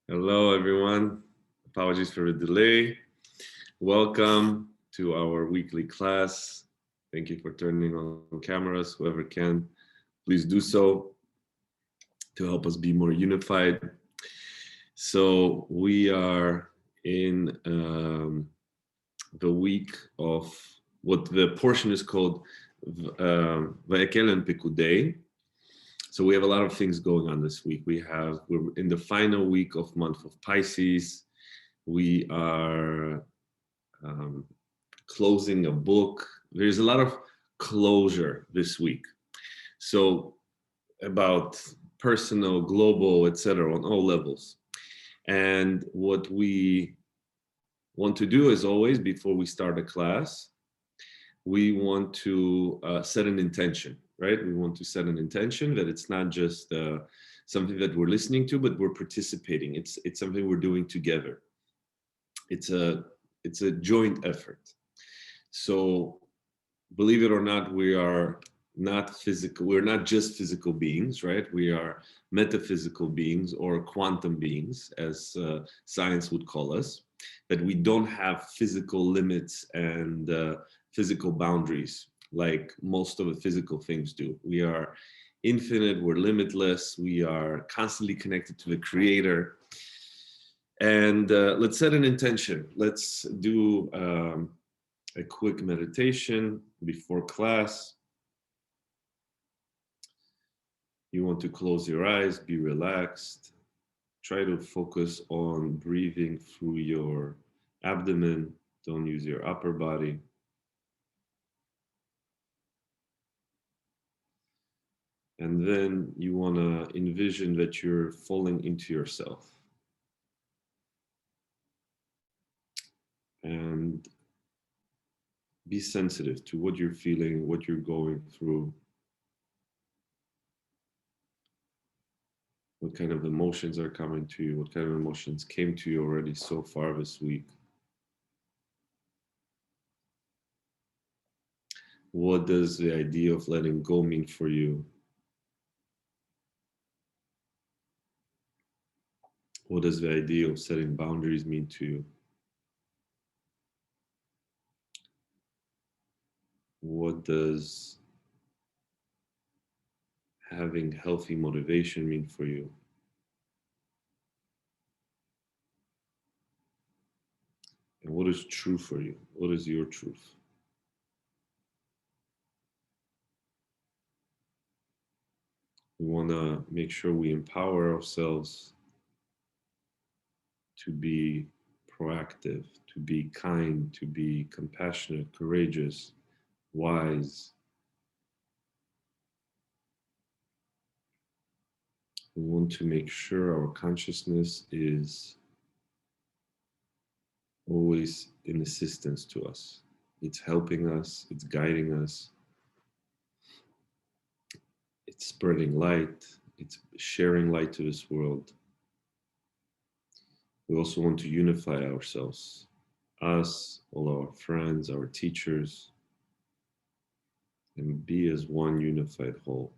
Hello, everyone. Apologies for the delay. Welcome to our weekly class. Thank you for turning on cameras. Whoever can, please do so to help us be more unified. So, we are in the week of what the portion is called Vayakhel-Pekudei. So we have a lot of things going on this week. We're in the final week of month of Pisces. We are closing a book. There's a lot of closure this week. So about personal, global, etc., on all levels. And what we want to do, as always, before we start a class, we want to set an intention, right? We want to set an intention that it's not just something that we're listening to, but we're participating. It's something we're doing together. It's a joint effort. So, believe it or not, we are not physical. We're not just physical beings, right? We are metaphysical beings or quantum beings, as science would call us. That we don't have physical limits and physical boundaries like most of the physical things do. We are infinite, we're limitless, we are constantly connected to the creator. And let's set an intention. Let's do a quick meditation before class. You want to close your eyes, be relaxed. Try to focus on breathing through your abdomen. Don't use your upper body. And then you want to envision that you're falling into yourself. And be sensitive to what you're feeling, what you're going through, what kind of emotions are coming to you, what kind of emotions came to you already so far this week. What does the idea of letting go mean for you? What does the idea of setting boundaries mean to you? What does having healthy motivation mean for you? And what is true for you? What is your truth? We want to make sure we empower ourselves to be proactive, to be kind, to be compassionate, courageous, wise. We want to make sure our consciousness is always in assistance to us. It's helping us, it's guiding us, it's spreading light, it's sharing light to this world. We also want to unify ourselves, us, all our friends, our teachers, and be as one unified whole.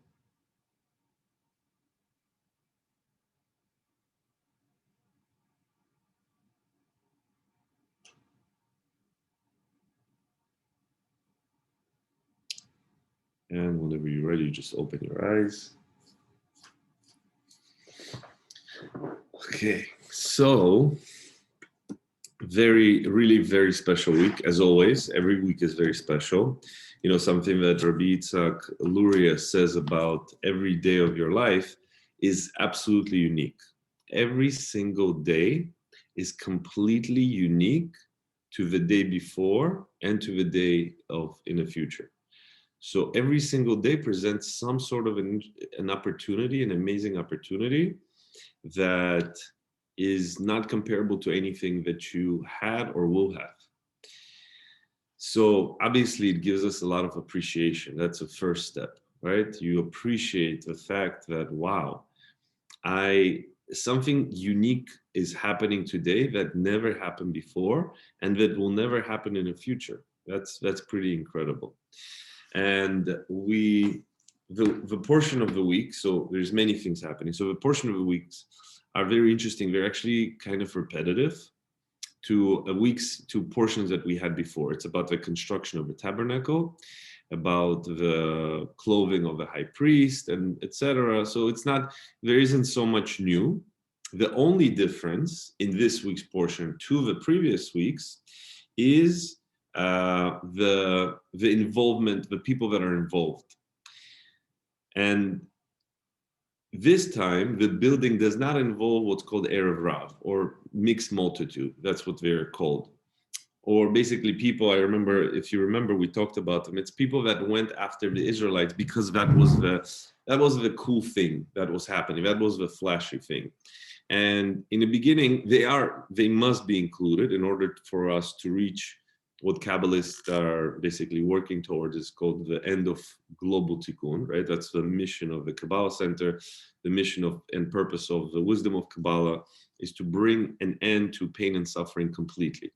And whenever you're ready, just open your eyes. Okay, so really very special week, as always. Every week is very special. You know, something that Rabbi Yitzhak Luria says about every day of your life is absolutely unique. Every single day is completely unique to the day before and to the day of in the future. So every single day presents some sort of an opportunity, an amazing opportunity that is not comparable to anything that you had or will have. So obviously it gives us a lot of appreciation. That's a first step, right? You appreciate the fact that, wow, something unique is happening today that never happened before and that will never happen in the future. That's pretty incredible. And the portion of the week, so there's many things happening. So the portion of the weeks are very interesting. They're actually kind of repetitive to portions that we had before. It's about the construction of the tabernacle, about the clothing of the high priest, and etc. So there isn't so much new. The only difference in this week's portion to the previous weeks is the involvement, the people that are involved. And this time, the building does not involve what's called Erev Rav, or mixed multitude. That's what they're called. Or basically people, I remember, if you remember, we talked about them. It's people that went after the Israelites because that was the cool thing that was happening. That was the flashy thing. And in the beginning, they must be included in order for us to reach what Kabbalists are basically working towards. Is called the end of global tikkun, right? That's the mission of the Kabbalah Center. The mission of and purpose of the wisdom of Kabbalah is to bring an end to pain and suffering completely.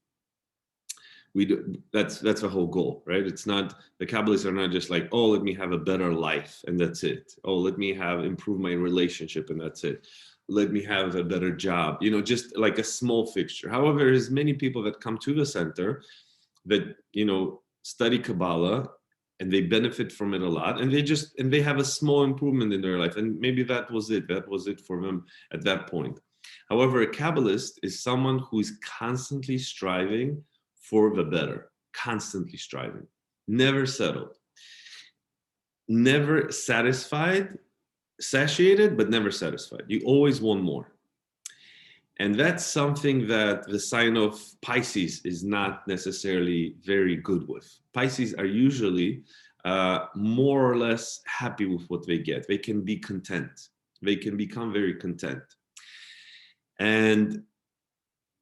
That's the whole goal, right? It's not, the Kabbalists are not just like, oh, let me have a better life and that's it. Oh, let me improve my relationship and that's it. Let me have a better job, just like a small fixture. However, there's many people that come to the center that, study Kabbalah and they benefit from it a lot, and they have a small improvement in their life. And maybe that was it for them at that point. However, a Kabbalist is someone who is constantly striving for the better, constantly striving, never settled, never satisfied, satiated, but never satisfied. You always want more. And that's something that the sign of Pisces is not necessarily very good with. Pisces are usually more or less happy with what they get. They can be content. They can become very content. And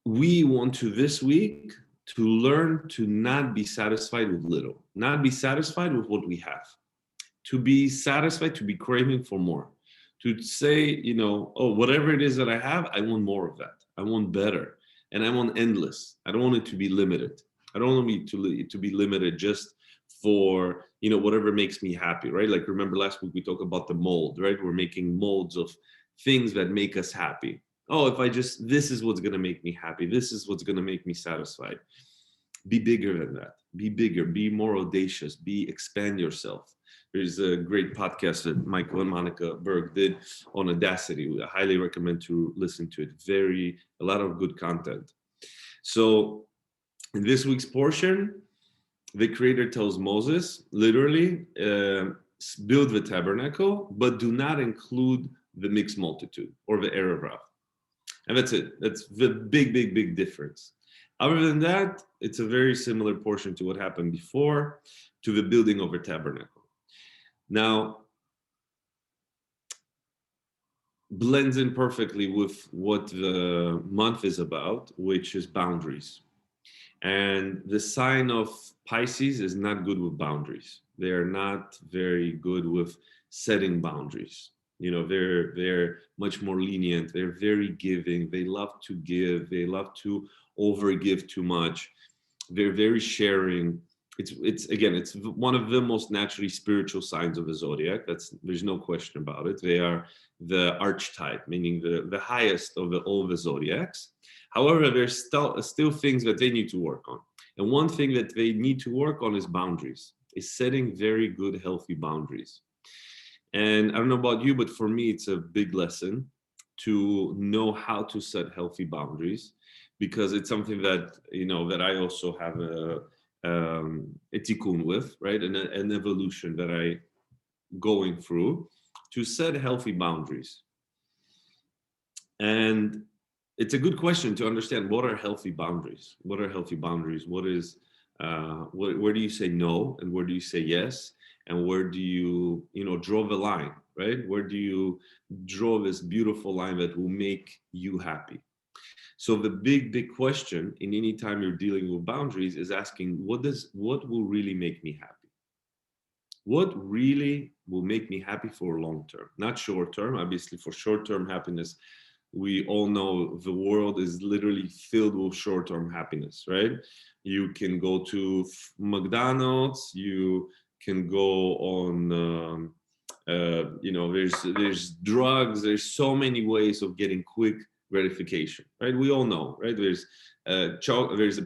we want to this week to learn to not be satisfied with little, not be satisfied with what we have, to be satisfied, to be craving for more, to say, oh, whatever it is that I have, I want more of that. I want better, and I want endless. I don't want it to be limited. I don't want it to be limited just for, whatever makes me happy, right? Like, remember last week we talked about the mold, right? We're making molds of things that make us happy. Oh, this is what's going to make me happy. This is what's going to make me satisfied. Be bigger than that. Be bigger. Be more audacious. Expand yourself. There's a great podcast that Michael and Monica Berg did on Audacity. I highly recommend to listen to it. A lot of good content. So in this week's portion, the Creator tells Moses, literally, build the tabernacle, but do not include the mixed multitude or the Erev Rav. And that's it. That's the big, big, big difference. Other than that, it's a very similar portion to what happened before, to the building of a tabernacle. Now, blends in perfectly with what the month is about, which is boundaries. And the sign of Pisces is not good with boundaries. They're not very good with setting boundaries. They're much more lenient. They're very giving. They love to give. They love to overgive too much. They're very sharing. It's one of the most naturally spiritual signs of the zodiac. There's no question about it. They are the archetype, meaning the highest of all the zodiacs. However, there's still things that they need to work on. And one thing that they need to work on is boundaries, is setting very good, healthy boundaries. And I don't know about you, but for me, it's a big lesson to know how to set healthy boundaries, because it's something that, that I also have a tikkun with, right? An evolution that I going through to set healthy boundaries. And it's a good question to understand, what are healthy boundaries? What are healthy boundaries? What is, where do you say no and where do you say yes? And where do you, draw the line, right? Where do you draw this beautiful line that will make you happy? So the big, big question in any time you're dealing with boundaries is asking, what will really make me happy? What really will make me happy for long term, not short term? Obviously, for short term happiness, we all know the world is literally filled with short term happiness, right? You can go to McDonald's, you can go on There's drugs. There's so many ways of getting quick gratification, right? We all know, right? There's a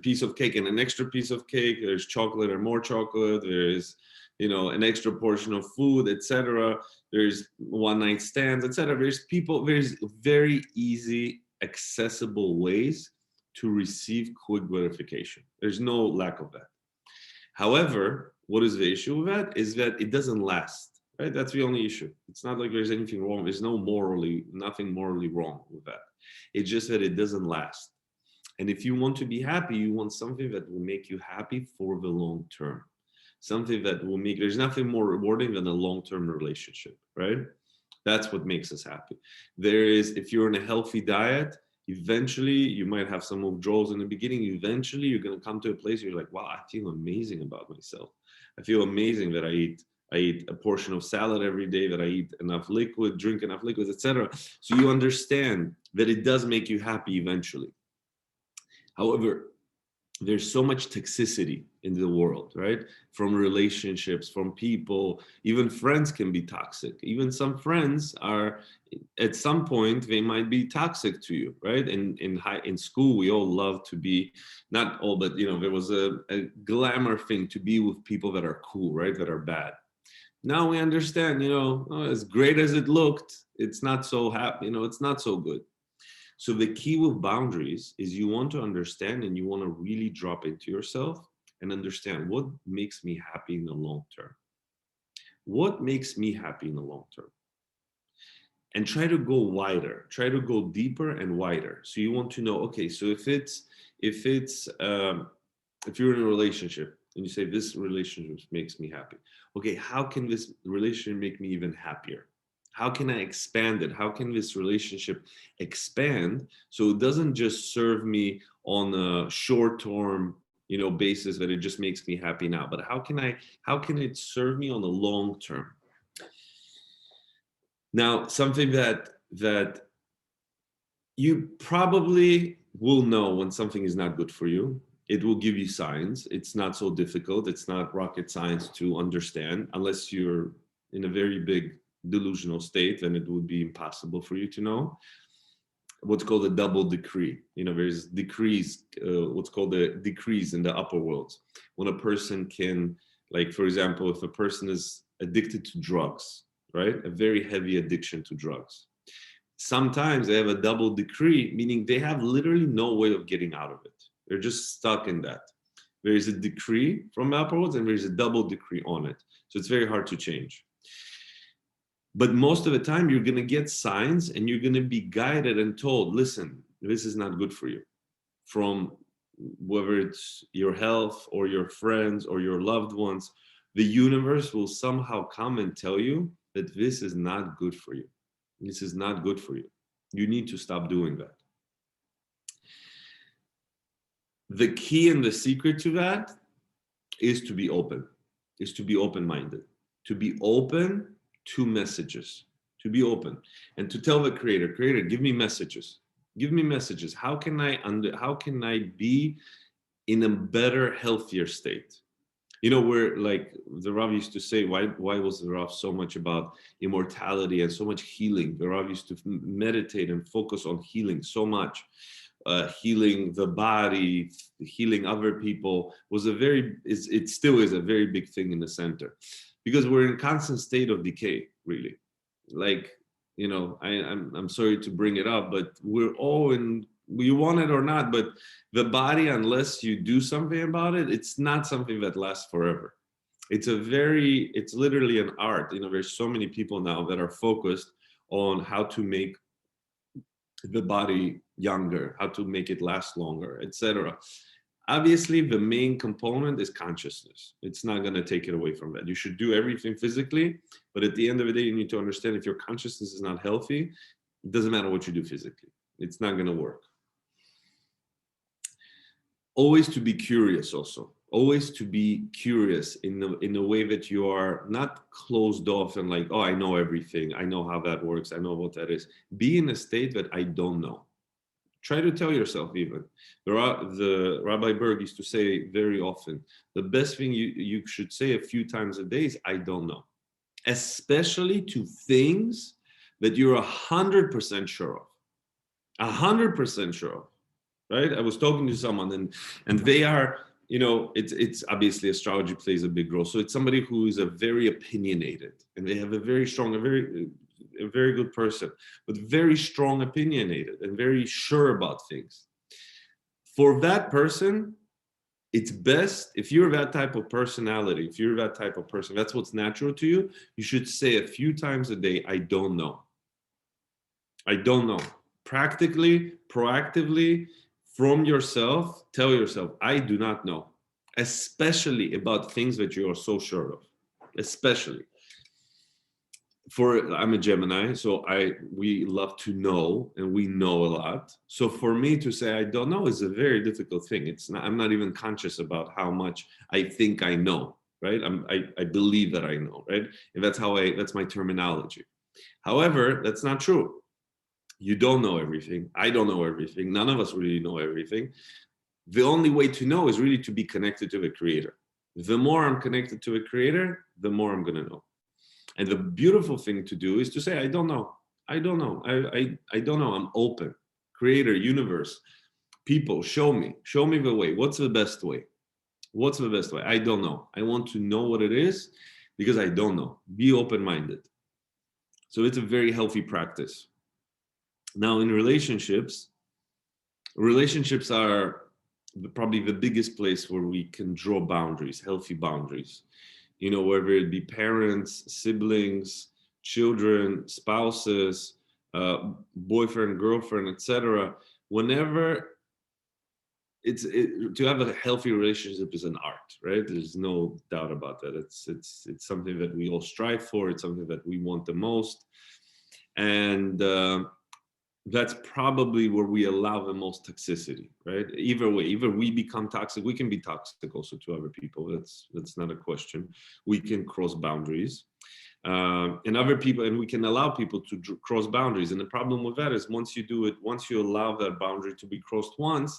piece of cake and an extra piece of cake. There's chocolate and more chocolate. There's an extra portion of food, etc. There's one night stands, etc. There's very easy, accessible ways to receive quick gratification. There's no lack of that. However, what is the issue with that is that it doesn't last, right? That's the only issue. It's not like there's anything wrong. There's nothing morally wrong with that. It's just that it doesn't last. And if you want to be happy, you want something that will make you happy for the long term. Something that will there's nothing more rewarding than a long-term relationship, right? That's what makes us happy. If you're on a healthy diet, eventually you might have some withdrawals in the beginning. Eventually you're going to come to a place where you're like, wow, I feel amazing about myself. I feel amazing that I eat a portion of salad every day, that I eat enough liquid, drink enough liquids, etc. So you understand that it does make you happy eventually. However, there's so much toxicity in the world, right? From relationships, from people, even friends can be toxic. Even some friends are, at some point, they might be toxic to you, right? In school, we all love to be, not all, but there was a glamour thing to be with people that are cool, right? That are bad. Now we understand, as great as it looked, it's not so happy, it's not so good. So the key with boundaries is you want to understand and you want to really drop into yourself and understand what makes me happy in the long term. What makes me happy in the long term? And try to go wider, try to go deeper and wider. So you want to know, okay, so if you're in a relationship and you say this relationship makes me happy, okay, how can this relationship make me even happier? How can I expand it? How can this relationship expand so it doesn't just serve me on a short-term, basis that it just makes me happy now, but how can it serve me on the long term? Now, something that you probably will know when something is not good for you. It will give you signs. It's not so difficult. It's not rocket science to understand unless you're in a very big delusional state, then it would be impossible for you to know. What's called a double decree. There's decrees, what's called the decrees in the upper worlds. When a person can, like, for example, if a person is addicted to drugs, right? A very heavy addiction to drugs. Sometimes they have a double decree, meaning they have literally no way of getting out of it. They're just stuck in that. There is a decree from the upper worlds and there's a double decree on it. So it's very hard to change. But most of the time, you're going to get signs and you're going to be guided and told, listen, this is not good for you. From whether it's your health or your friends or your loved ones, the universe will somehow come and tell you that this is not good for you. This is not good for you. You need to stop doing that. The key and the secret to that is to be open, is to be open-minded, to be open to messages, to be open and to tell the creator, give me messages. Give me messages. How can I be in a better, healthier state? Where, like the Rav used to say, why was the Rav so much about immortality and so much healing? The Rav used to meditate and focus on healing so much. Healing the body, healing other people it still is a very big thing in the center. Because we're in constant state of decay, really. Like, I'm sorry to bring it up, but we're all you want it or not, but the body, unless you do something about it, it's not something that lasts forever. It's literally an art. There's so many people now that are focused on how to make the body younger, how to make it last longer, etc. Obviously, the main component is consciousness. It's not going to take it away from that. You should do everything physically, but at the end of the day, you need to understand if your consciousness is not healthy, it doesn't matter what you do physically. It's not going to work. Always to be curious also. Always to be curious in a way that you are not closed off and like, oh, I know everything. I know how that works. I know what that is. Be in a state that I don't know. Try to tell yourself even. The Rabbi Berg used to say very often, the best thing you should say a few times a day is, I don't know. especially to things that you're 100% sure of. 100% sure of, right? I was talking to someone, and they are, it's obviously astrology plays a big role. So it's somebody who is a very opinionated, and they have a very strong, a very good person, but very strong opinionated and very sure about things. For that person, it's best if you're that type of personality, if you're that type of person, that's what's natural to you, you should say a few times a day, I don't know. I don't know. Practically, proactively, from yourself, tell yourself, I do not know, especially about things that you are so sure of, especially. I'm a Gemini, so we love to know, and we know a lot. So for me to say I don't know is a very difficult thing. I'm not even conscious about how much I think I know, right? I believe that I know, right? And that's my terminology. However, that's not true. You don't know everything. I don't know everything. None of us really know everything. The only way to know is really to be connected to the creator. The more I'm connected to a creator, the more I'm going to know. And the beautiful thing to do is to say, I don't know. I don't know. I don't know. I'm open. Creator, universe, people, show me the way. What's the best way? What's the best way? I don't know. I want to know what it is because I don't know. Be open-minded. So it's a very healthy practice. Now, in relationships are probably the biggest place where we can draw boundaries, healthy boundaries. Whether it be parents, siblings, children, spouses, boyfriend, girlfriend, etc. Whenever to have a healthy relationship is an art, right? There's no doubt about that. It's something that we all strive for. It's something that we want the most, and that's probably where we allow the most toxicity, right? Either way, either we become toxic, we can be toxic also to other people. That's not a question. We can cross boundaries, and other people, and we can allow people to cross boundaries. And the problem with that is once you allow that boundary to be crossed once,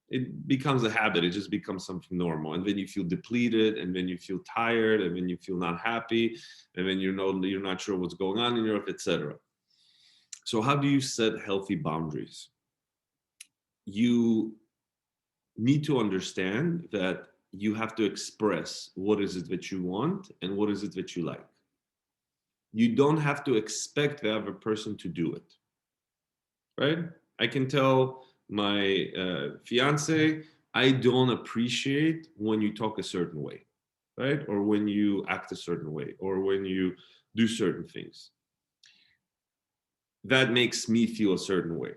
it becomes a habit. It just becomes something normal, and then you feel depleted, and then you feel tired, and then you feel not happy, and then you're not sure what's going on in your life, etc. So how do you set healthy boundaries? You need to understand that you have to express what is it that you want and what is it that you like. You don't have to expect the other person to do it, right? I can tell my fiance, I don't appreciate when you talk a certain way, right? Or when you act a certain way, or when you do certain things. That makes me feel a certain way.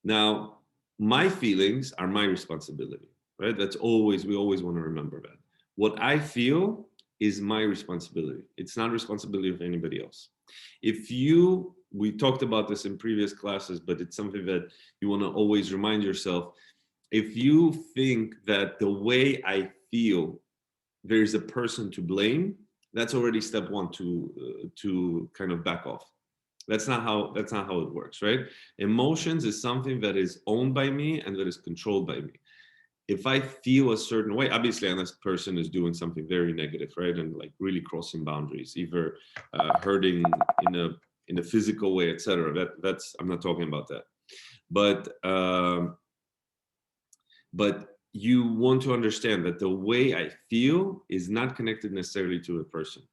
Now, my feelings are my responsibility, right? We always want to remember that. What I feel is my responsibility. It's not responsibility of anybody else. We talked about this in previous classes, but it's something that you want to always remind yourself. If you think that the way I feel, there's a person to blame, that's already step one to kind of back off. That's not how it works, right? Emotions is something that is owned by me and that is controlled by me. If I feel a certain way, obviously, unless the person is doing something very negative, right, and like really crossing boundaries, either hurting in a physical way, etc. That's I'm not talking about that, but you want to understand that the way I feel is not connected necessarily to a person.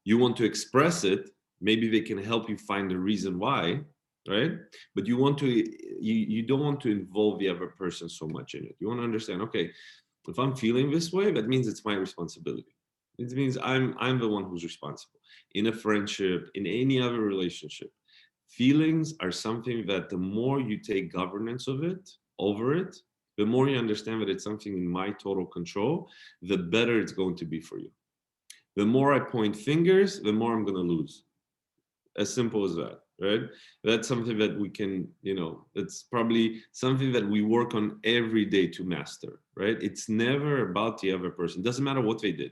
You want to express it. Maybe they can help you find the reason why, right? But you don't want to involve the other person so much in it. You want to understand, okay, if I'm feeling this way, that means it's my responsibility. It means I'm the one who's responsible. In a friendship, in any other relationship, feelings are something that the more you take governance over it, the more you understand that it's something in my total control, the better it's going to be for you. The more I point fingers, the more I'm going to lose. As simple as that, right? That's something that we can, it's probably something that we work on every day to master, right? It's never about the other person. It doesn't matter what they did.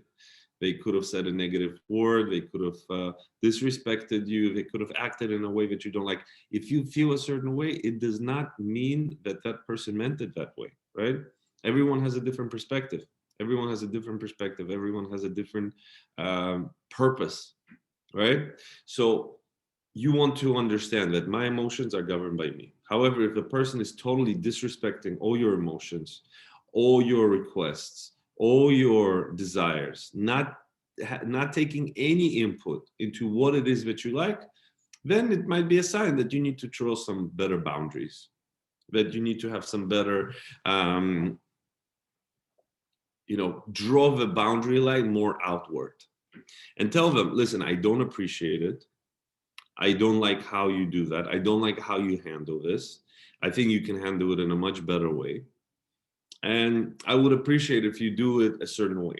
They could have said a negative word. They could have disrespected you. They could have acted in a way that you don't like. If you feel a certain way, it does not mean that that person meant it that way, right? Everyone has a different perspective. Everyone has a different perspective. Everyone has a different purpose right? So you want to understand that my emotions are governed by me. However, if a person is totally disrespecting all your emotions, all your requests, all your desires, not taking any input into what it is that you like, then it might be a sign that you need to draw some better boundaries, that you need to have some better, draw the boundary line more outward and tell them, listen, I don't appreciate it. I don't like how you do that. I don't like how you handle this. I think you can handle it in a much better way. And I would appreciate if you do it a certain way.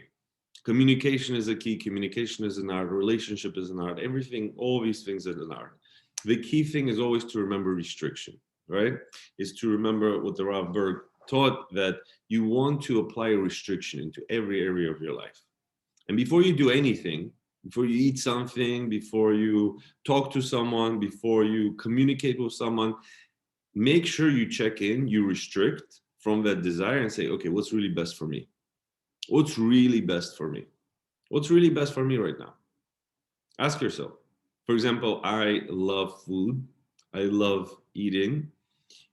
Communication is a key. Communication is an art. Relationship is an art. Everything, all these things are an art. The key thing is always to remember restriction, right? Is to remember what the Rav Berg taught, that you want to apply a restriction into every area of your life. And before you do anything, before you eat something, before you talk to someone, before you communicate with someone, make sure you check in, you restrict from that desire and say, okay, what's really best for me? What's really best for me? What's really best for me right now? Ask yourself. For example, I love food. I love eating.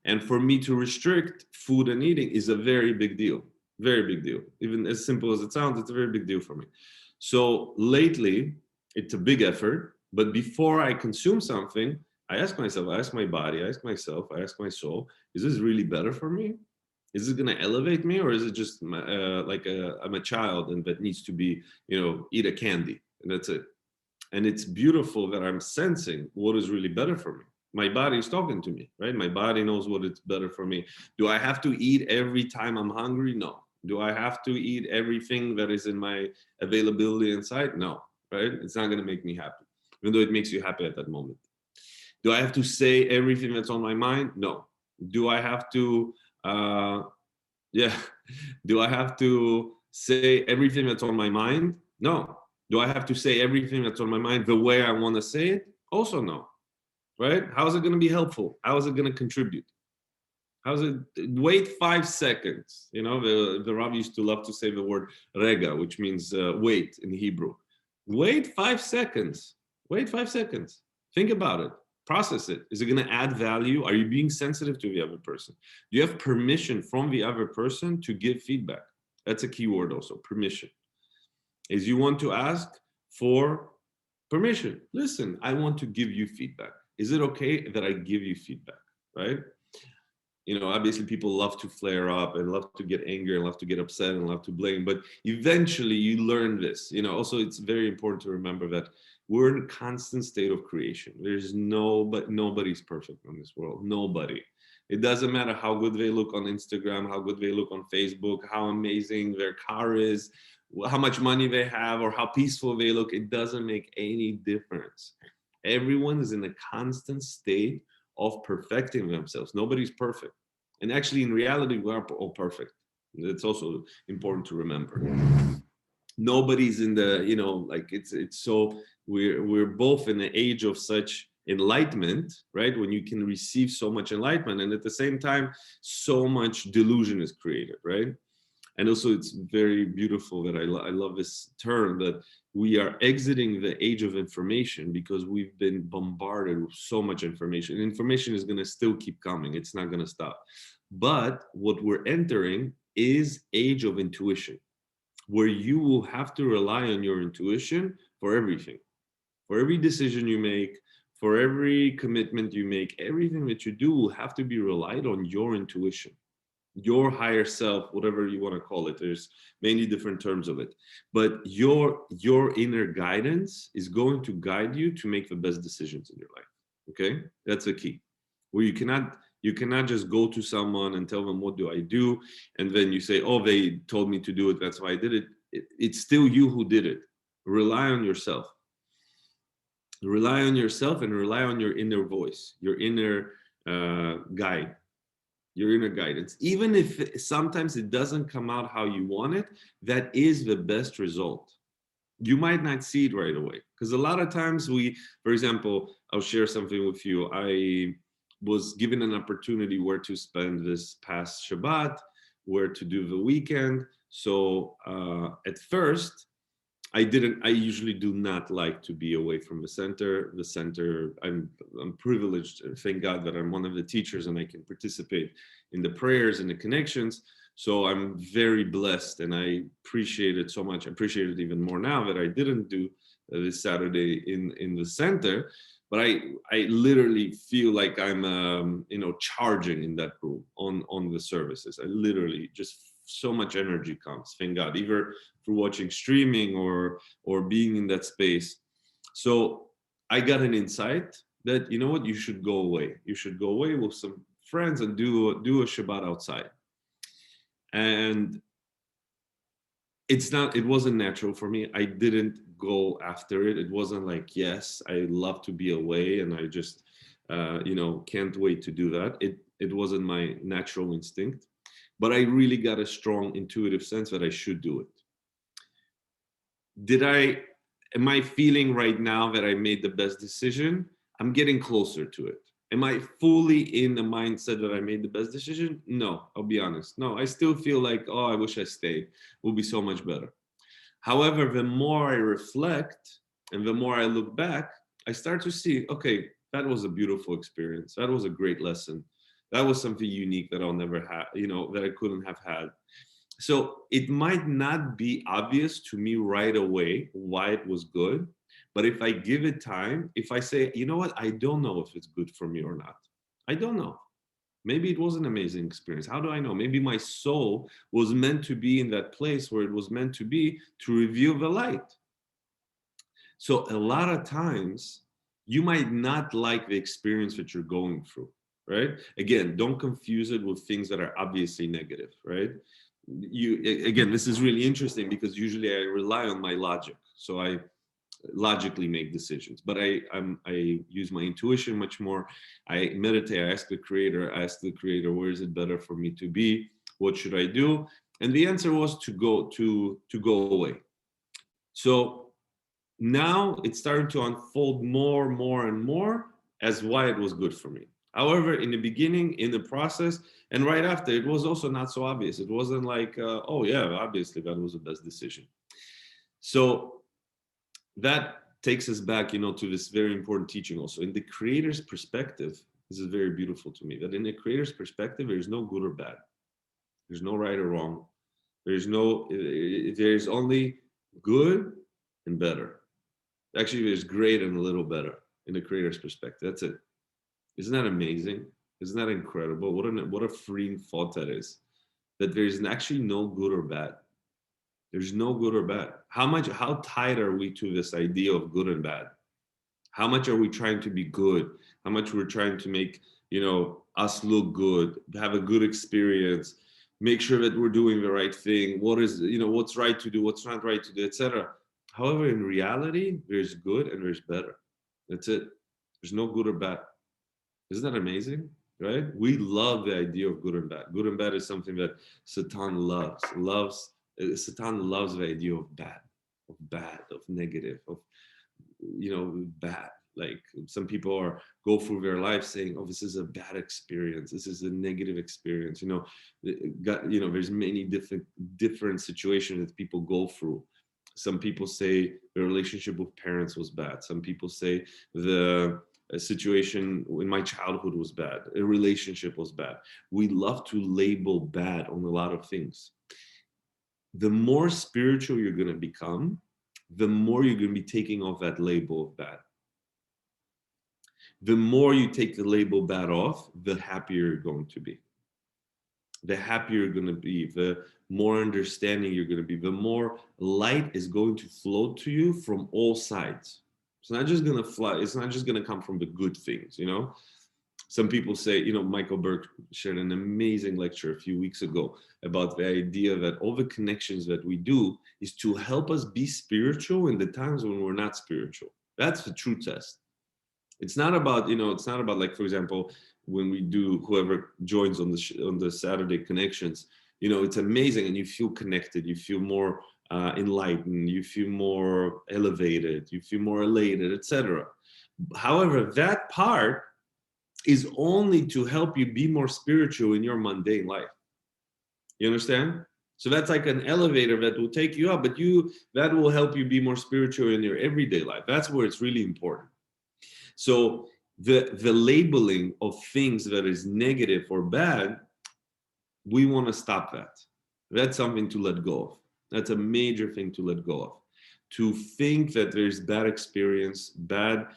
And for me to restrict food and eating is a very big deal. Very big deal. Even as simple as it sounds, it's a very big deal for me. So lately, it's a big effort. But before I consume something, I ask myself, I ask my body, I ask myself, I ask my soul, is this really better for me? Is it going to elevate me, or is it just I'm a child and that needs to be, eat a candy and that's it? And it's beautiful that I'm sensing what is really better for me. My body is talking to me, right? My body knows what is better for me. Do I have to eat every time I'm hungry? No. Do I have to eat everything that is in my availability inside? No, right? It's not going to make me happy, even though it makes you happy at that moment. Do I have to say everything that's on my mind? No. Do I have to, yeah, do I have to say everything that's on my mind? No. Do I have to say everything that's on my mind the way I want to say it? Also, no. Right? How is it going to be helpful? How is it going to contribute? How's it? Wait 5 seconds. The Rav used to love to say the word rega, which means wait in Hebrew. Wait 5 seconds. Wait 5 seconds. Think about it. Process it. Is it going to add value? Are you being sensitive to the other person? Do you have permission from the other person to give feedback? That's a key word also, permission. Is you want to ask for permission. Listen, I want to give you feedback. Is it okay that I give you feedback? Right? Obviously people love to flare up and love to get angry and love to get upset and love to blame, but eventually you learn this. Also it's very important to remember that we're in a constant state of creation. There's nobody's perfect in this world. Nobody. It doesn't matter how good they look on Instagram, how good they look on Facebook, how amazing their car is, how much money they have, or how peaceful they look. It doesn't make any difference. Everyone is in a constant state of perfecting themselves. Nobody's perfect. And actually, in reality, we are all perfect. It's also important to remember. Nobody's in the, it's so we're both in an age of such enlightenment, right? When you can receive so much enlightenment, and at the same time, so much delusion is created, right? And also, it's very beautiful that I love this term, that we are exiting the age of information because we've been bombarded with so much information. Information is going to still keep coming. It's not going to stop. But what we're entering is age of intuition, where you will have to rely on your intuition for everything, for every decision you make, for every commitment you make. Everything that you do will have to be relied on your intuition, your higher self, whatever you want to call it. There's many different terms of it, but your inner guidance is going to guide you to make the best decisions in your life. Okay, that's the key. Where you cannot just go to someone and tell them, what do I do? And then you say, oh, they told me to do it, that's why I did it. It's still you who did it. Rely on yourself. Rely on yourself and rely on your inner voice, your inner guide, your inner guidance. Even if sometimes it doesn't come out how you want it, that is the best result. You might not see it right away, because a lot of times for example, I'll share something with you. I was given an opportunity where to spend this past Shabbat, where to do the weekend. So at first, I usually do not like to be away from the center. I'm privileged, thank God that I'm one of the teachers and I can participate in the prayers and the connections. So I'm very blessed and I appreciate it so much. I appreciate it even more now that I didn't do this Saturday in the center. But I literally feel like I'm charging in that room on the services. I literally just so much energy comes, thank God, either through watching streaming or being in that space. So I got an insight that, you know what, you should go away. You should go away with some friends and do a Shabbat outside. And it wasn't natural for me. I didn't go after it. It wasn't like, yes, I love to be away and I just can't wait to do that. It wasn't my natural instinct, but I really got a strong intuitive sense that I should do it. Am I feeling right now that I made the best decision? I'm getting closer to it. Am I fully in the mindset that I made the best decision? No, I'll be honest. No, I still feel like, oh, I wish I stayed. It would be so much better. However, the more I reflect and the more I look back, I start to see, okay, that was a beautiful experience. That was a great lesson. That was something unique that I'll never have, that I couldn't have had. So it might not be obvious to me right away why it was good, but if I give it time, if I say, you know what, I don't know if it's good for me or not. I don't know. Maybe it was an amazing experience. How do I know? Maybe my soul was meant to be in that place where it was meant to be to reveal the light. So a lot of times you might not like the experience that you're going through, right? Again, don't confuse it with things that are obviously negative, right? Again, this is really interesting because usually I rely on my logic. So I logically make decisions, but I use my intuition much more. I meditate. I ask the creator, where is it better for me to be? What should I do? And the answer was to go away. So now it's starting to unfold more and more as why it was good for me. However, in the beginning, in the process, and right after, it was also not so obvious. It wasn't like, oh yeah, obviously that was the best decision. So that takes us back, to this very important teaching also. In the creator's perspective, this is very beautiful to me, that in the creator's perspective, there's no good or bad. There's no right or wrong. There's only good and better. Actually, there's great and a little better in the creator's perspective. That's it. Isn't that amazing? Isn't that incredible? What a freeing thought that is. That there's actually no good or bad. There's no good or bad. How tied are we to this idea of good and bad? How much are we trying to be good? How much we're trying to make, us look good, have a good experience, make sure that we're doing the right thing. What's right to do, what's not right to do, etc. However, in reality, there's good and there's better. That's it. There's no good or bad. Isn't that amazing? Right? We love the idea of good and bad. Good and bad is something that Satan loves. Satan loves the idea of bad, of negative, of bad. Like some people go through their life saying, "Oh, this is a bad experience. This is a negative experience." There's many different situations that people go through. Some people say the relationship with parents was bad. Some people say the situation in my childhood was bad. A relationship was bad. We love to label bad on a lot of things. The more spiritual you're going to become, the more you're going to be taking off that label of bad. The more you take the label bad off, the happier you're going to be. The happier you're going to be, the more understanding you're going to be, the more light is going to flow to you from all sides. It's not just going to fly. It's not just going to come from the good things, Some people say, Michael Burke shared an amazing lecture a few weeks ago about the idea that all the connections that we do is to help us be spiritual in the times when we're not spiritual. That's the true test. It's not about, like, for example, when we do, whoever joins on the Saturday connections, it's amazing and you feel connected, you feel more enlightened, you feel more elevated, you feel more elated, etc. However, that part is only to help you be more spiritual in your mundane life. You understand? So that's like an elevator that will take you up, but that will help you be more spiritual in your everyday life. That's where it's really important. So the labeling of things that is negative or bad, we want to stop that. That's something to let go of. That's a major thing to let go of. To think that there's bad experience, bad,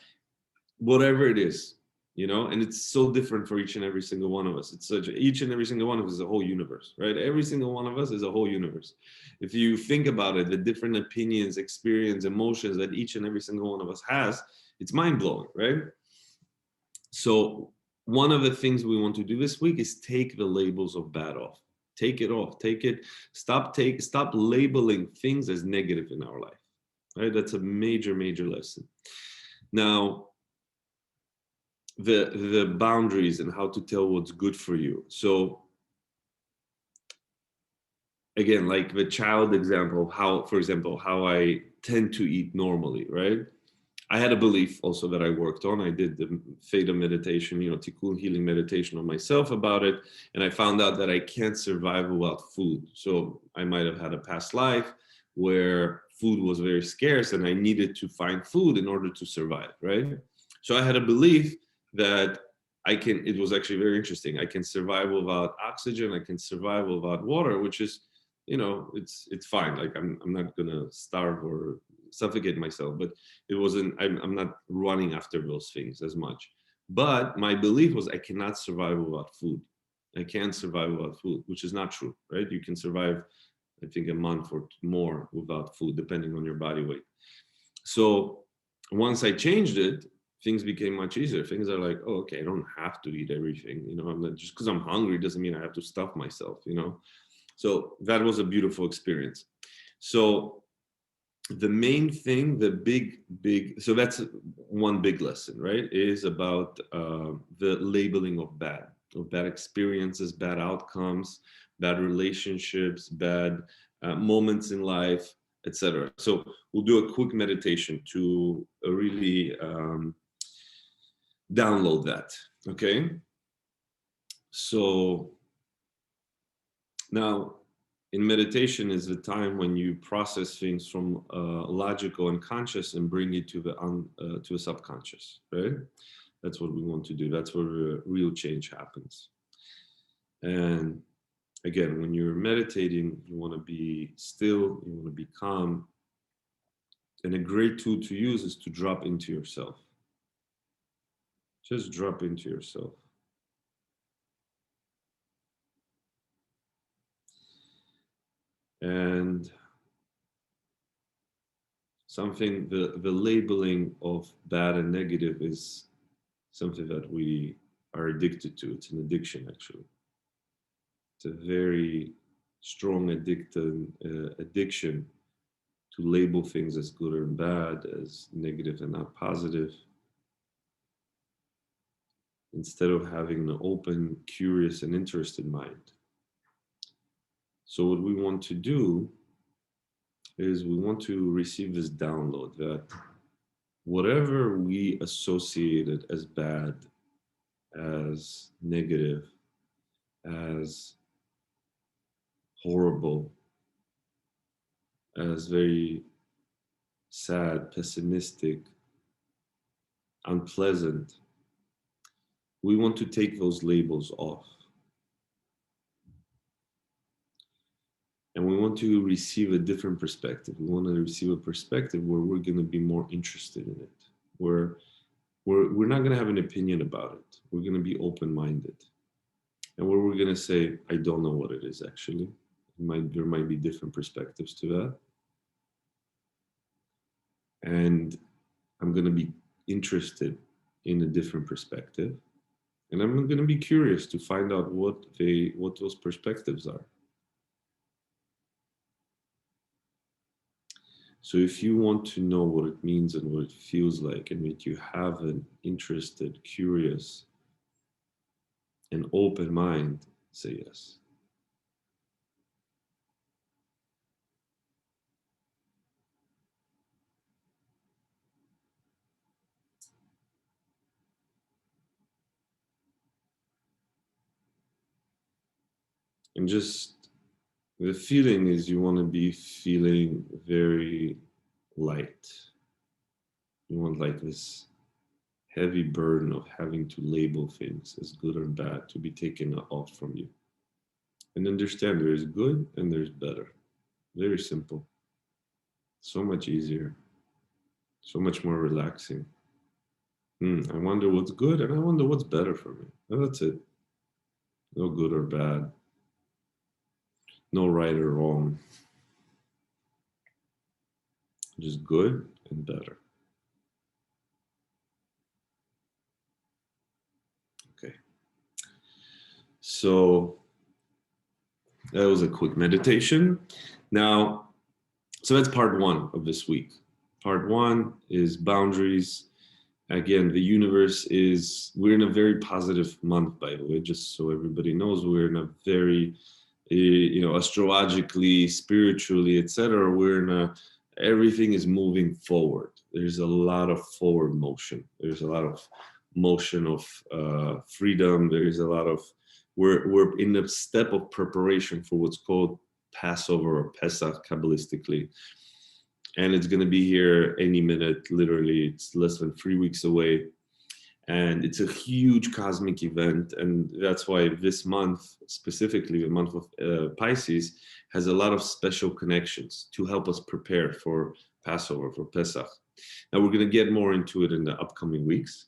whatever it is, and it's so different for each and every single one of us. Each and every single one of us is a whole universe, right? Every single one of us is a whole universe. If you think about it, the different opinions, experience, emotions that each and every single one of us has, it's mind-blowing, right? So one of the things we want to do this week is take the labels of bad off. Take it off. Stop labeling things as negative in our life. Right? That's a major, major lesson. Now, the boundaries and how to tell what's good for you. So again, like the child example, how I tend to eat normally, right? I had a belief also that I worked on. I did the theta meditation, tikkun healing meditation on myself about it. And I found out that I can't survive without food. So I might have had a past life where food was very scarce and I needed to find food in order to survive, right? So I had a belief that it was actually very interesting. I can survive without oxygen. I can survive without water, which is, it's fine. Like I'm not gonna starve or suffocate myself, but it wasn't, I'm not running after those things as much. But my belief was I cannot survive without food. I can't survive without food, which is not true, right? You can survive, I think, a month or more without food, depending on your body weight. So once I changed it, things became much easier. Things are like, oh, okay, I don't have to eat everything. I'm not, just because I'm hungry doesn't mean I have to stuff myself, So that was a beautiful experience. So the main thing, the big, so that's one big lesson, right? Is about the labeling of bad experiences, bad outcomes, bad relationships, bad moments in life, etc. So we'll do a quick meditation to really download that. Okay. So now, in meditation is the time when you process things from logical and conscious and bring it to the subconscious, right? That's what we want to do. That's where the real change happens. And again, when you're meditating, you want to be still, you want to be calm. And a great tool to use is to drop into yourself. Just drop into yourself. And the labeling of bad and negative is something that we are addicted to. It's an addiction, actually. It's a very strong addiction to label things as good and bad, as negative and not positive, instead of having an open, curious, and interested mind. So what we want to do is we want to receive this download that whatever we associated as bad, as negative, as horrible, as very sad, pessimistic, unpleasant, we want to take those labels off. And we want to receive a different perspective. We want to receive a perspective where we're going to be more interested in it, where we're not going to have an opinion about it. We're going to be open-minded. And where we're going to say, I don't know what it is actually. There might be different perspectives to that. And I'm going to be interested in a different perspective. And I'm going to be curious to find out what those perspectives are. So if you want to know what it means and what it feels like, and that you have an interested, curious, and open mind, say yes. And just The feeling is you want to be feeling very light. You want like this heavy burden of having to label things as good or bad to be taken off from you. And understand there is good and there's better. Very simple. So much easier. So much more relaxing. I wonder what's good and I wonder what's better for me. And that's it. No good or bad. No right or wrong. Just good and better. Okay. So that was a quick meditation. Now, so that's part one of this week. Part one is boundaries. Again, the universe we're in a very positive month, by the way, just so everybody knows, we're in a very, astrologically, spiritually, etc. Everything is moving forward. There's a lot of forward motion. There's a lot of motion of freedom. There's a lot of, we're in a step of preparation for what's called Passover or Pesach Kabbalistically. And it's going to be here any minute. Literally, it's less than 3 weeks away. And it's a huge cosmic event. And that's why this month, specifically the month of Pisces, has a lot of special connections to help us prepare for Passover, for Pesach. Now, we're going to get more into it in the upcoming weeks.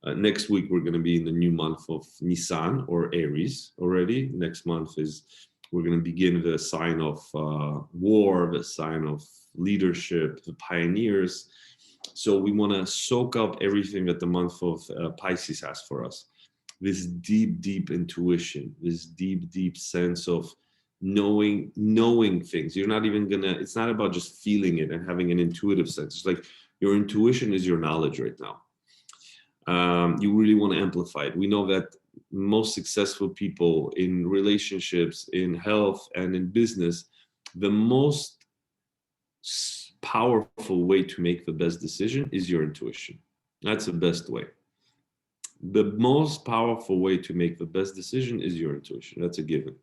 Next week, we're going to be in the new month of Nisan or Aries already. Next month we're going to begin the sign of war, the sign of leadership, the pioneers. So we want to soak up everything that the month of Pisces has for us. This deep, deep intuition, this deep, deep sense of knowing things. You're not even it's not about just feeling it and having an intuitive sense. It's like your intuition is your knowledge right now. You really want to amplify it. We know that most successful people in relationships, in health, and in business, the most powerful way to make the best decision is your intuition. That's the best way. The most powerful way to make the best decision is your intuition. That's a given.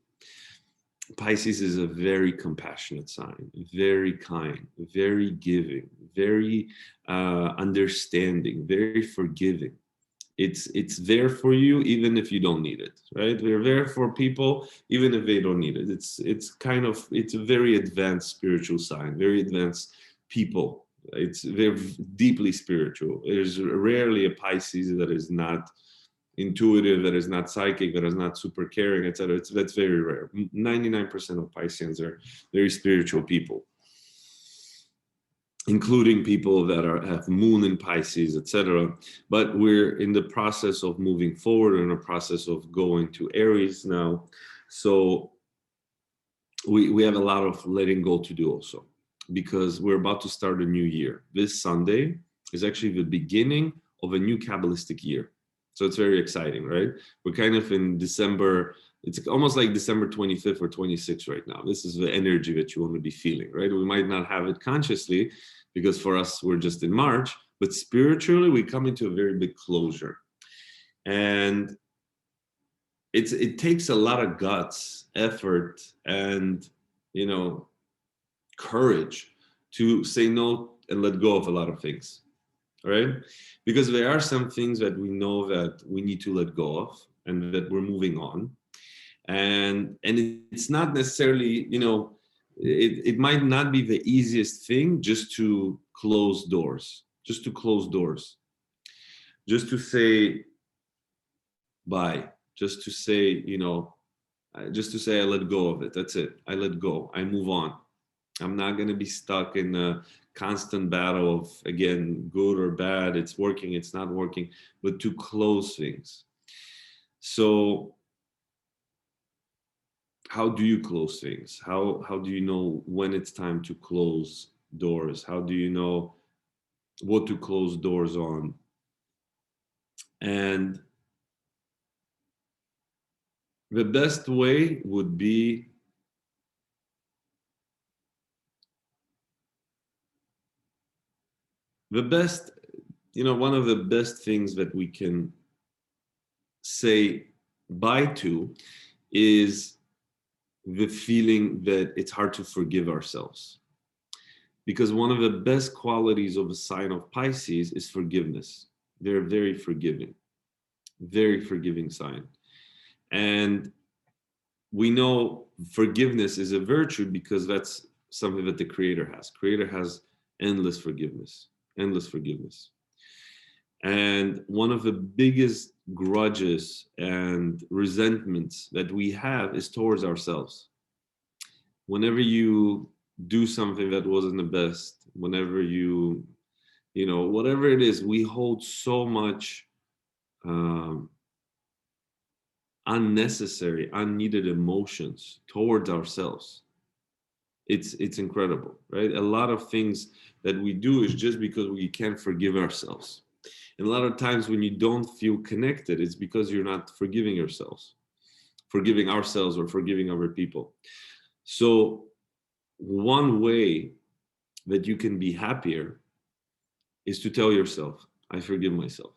Pisces is a very compassionate sign, very kind, very giving, very understanding, very forgiving. It's there for you even if you don't need it, right? We're there for people even if they don't need it. It's a very advanced spiritual sign, very advanced people. They're deeply spiritual. There's rarely a Pisces that is not intuitive, that is not psychic, that is not super caring, etc. That's very rare. 99% of Pisceans are very spiritual people, including people that have moon in Pisces, etc. But we're in the process of moving forward, in a process of going to Aries now. So we have a lot of letting go to do also, because we're about to start a new year. This Sunday is actually the beginning of a new Kabbalistic year. So it's very exciting, right? We're kind of in December. It's almost like December 25th or 26th right now. This is the energy that you want to be feeling, right? We might not have it consciously because for us, we're just in March, but spiritually, we come into a very big closure. And it takes a lot of guts, effort, and, courage to say no and let go of a lot of things, right? Because there are some things that we know that we need to let go of and that we're moving on. And it's not necessarily, it might not be the easiest thing just to close doors, just to say bye, just to say, I let go of it. That's it. I let go. I move on. I'm not going to be stuck in a constant battle of, again, good or bad. It's working, it's not working, but to close things. So how do you close things? How do you know when it's time to close doors? How do you know what to close doors on? And the best way would be one of the best things that we can say bye to is the feeling that it's hard to forgive ourselves. Because one of the best qualities of a sign of Pisces is forgiveness. They're very forgiving sign. And we know forgiveness is a virtue because that's something that the Creator has. Creator has endless forgiveness, endless forgiveness. And one of the biggest grudges and resentments that we have is towards ourselves. Whenever you do something that wasn't the best, whenever whatever it is, we hold so much um, unnecessary, unneeded emotions towards ourselves. It's incredible, right? A lot of things that we do is just because we can't forgive ourselves. And a lot of times when you don't feel connected, it's because you're not forgiving ourselves or forgiving other people. So one way that you can be happier is to tell yourself, I forgive myself.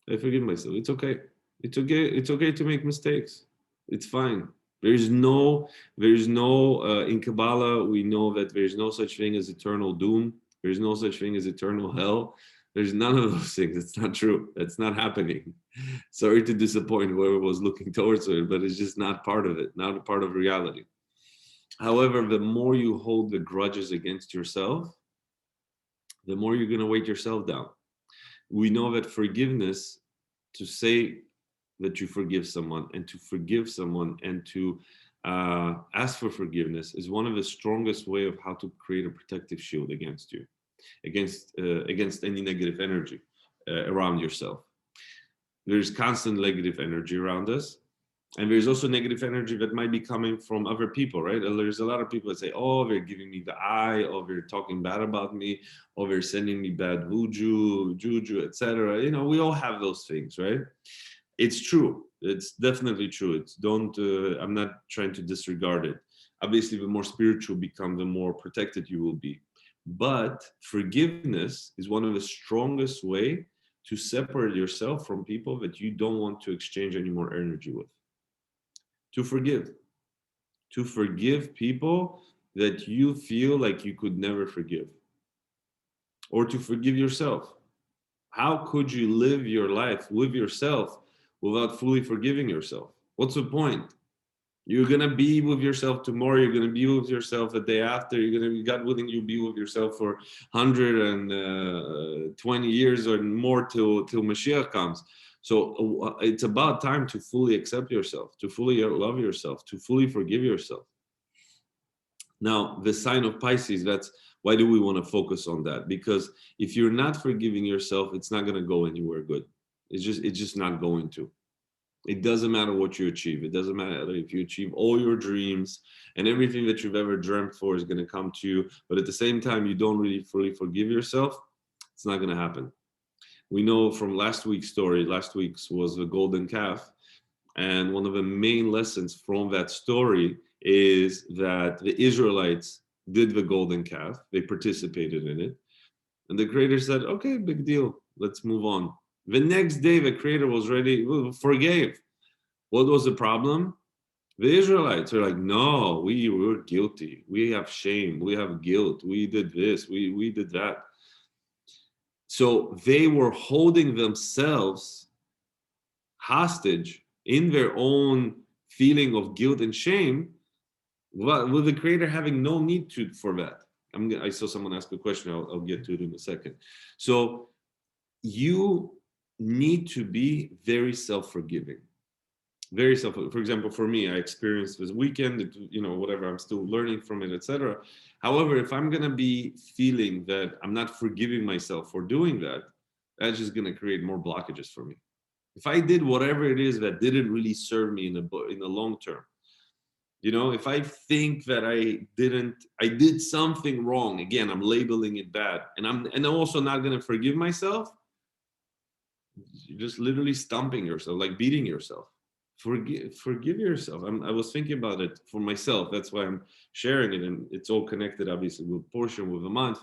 I forgive myself. It's okay. It's okay. It's okay to make mistakes. It's fine. There's no in Kabbalah, we know that there's no such thing as eternal doom. There's no such thing as eternal hell. There's none of those things. It's not true. That's not happening. Sorry to disappoint whoever was looking towards it, but it's just not part of it, not a part of reality. However, the more you hold the grudges against yourself, the more you're going to weight yourself down. We know that forgiveness, to say that you forgive someone and to forgive someone and to ask for forgiveness, is one of the strongest way of how to create a protective shield against you, against any negative energy around yourself. There's constant negative energy around us, and there's also negative energy that might be coming from other people, right? There's a lot of people that say, oh, they're giving me the eye, or they're talking bad about me, or they're sending me bad juju, etc. We all have those things, right? It's true. It's definitely true. I'm not trying to disregard it. Obviously, the more spiritual become, the more protected you will be. But forgiveness is one of the strongest way to separate yourself from people that you don't want to exchange any more energy with. To forgive people that you feel like you could never forgive, or to forgive yourself. How could you live your life with yourself without fully forgiving yourself? What's the point? You're gonna be with yourself tomorrow. You're gonna be with yourself the day after. You're gonna be, God willing, you'll be with yourself for 120 years or more till Mashiach comes. So it's about time to fully accept yourself, to fully love yourself, to fully forgive yourself. Now, the sign of Pisces, that's why do we want to focus on that? Because if you're not forgiving yourself, it's not going to go anywhere good. It's just not going to. It doesn't matter what you achieve. It doesn't matter if you achieve all your dreams and everything that you've ever dreamt for is going to come to you. But at the same time, you don't really fully forgive yourself. It's not going to happen. We know from last week's story, last week's was the golden calf. And one of the main lessons from that story is that the Israelites did the golden calf. They participated in it. And the creator said, okay, big deal. Let's move on. The next day, the creator was ready, forgave. What was the problem? The Israelites are like, no, we were guilty. We have shame. We have guilt. We did this. We did that. So they were holding themselves hostage in their own feeling of guilt and shame, with the creator having no need for that. I saw someone ask a question. I'll get to it in a second. So you need to be very self-forgiving. Very self. For example, for me, I experienced this weekend. Whatever. I'm still learning from it, etc. However, if I'm gonna be feeling that I'm not forgiving myself for doing that, that's just gonna create more blockages for me. If I did whatever it is that didn't really serve me in the long term, if I think that I did something wrong, again, I'm labeling it bad, and I'm also not gonna forgive myself. You're just literally stumping yourself, like beating yourself. Forgive yourself. I was thinking about it for myself. That's why I'm sharing it, and it's all connected, obviously, with portion with a month.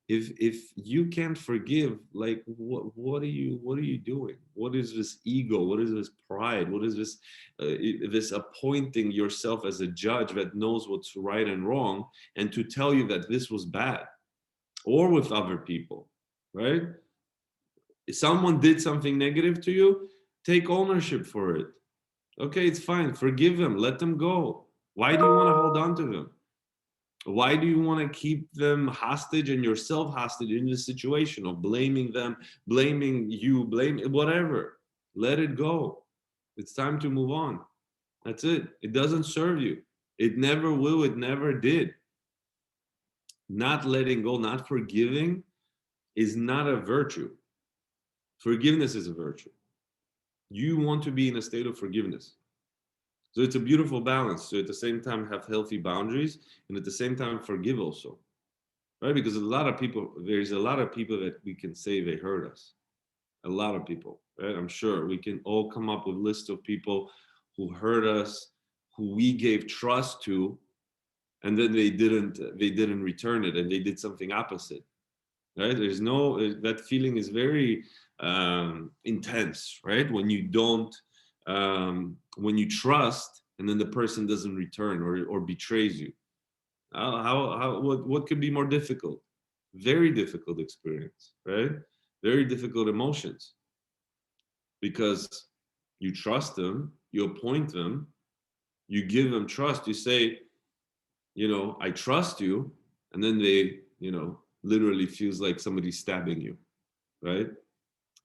If you can't forgive, like what are you doing? What is this ego? What is this pride? What is this this appointing yourself as a judge that knows what's right and wrong, and to tell you that this was bad, or with other people, right? If someone did something negative to you, take ownership for it. Okay, it's fine. Forgive them. Let them go. Why do you want to hold on to them? Why do you want to keep them hostage and yourself hostage in this situation of blaming them, blaming you, blame whatever? Let it go. It's time to move on. That's it. It doesn't serve you. It never will. It never did. Not letting go, not forgiving is not a virtue. Forgiveness is a virtue. You want to be in a state of forgiveness. So it's a beautiful balance. So at the same time, have healthy boundaries, and at the same time, forgive also. Right? Because there's a lot of people that we can say they hurt us. A lot of people, right? I'm sure we can all come up with lists of people who hurt us, who we gave trust to, and then they didn't return it, and they did something opposite. Right? There's no that feeling is very intense, right? When you trust, and then the person doesn't return or betrays you. What could be more difficult? Very difficult experience, right? Very difficult emotions, because you trust them, you appoint them, you give them trust, you say, I trust you, and then they, literally feels like somebody's stabbing you, right?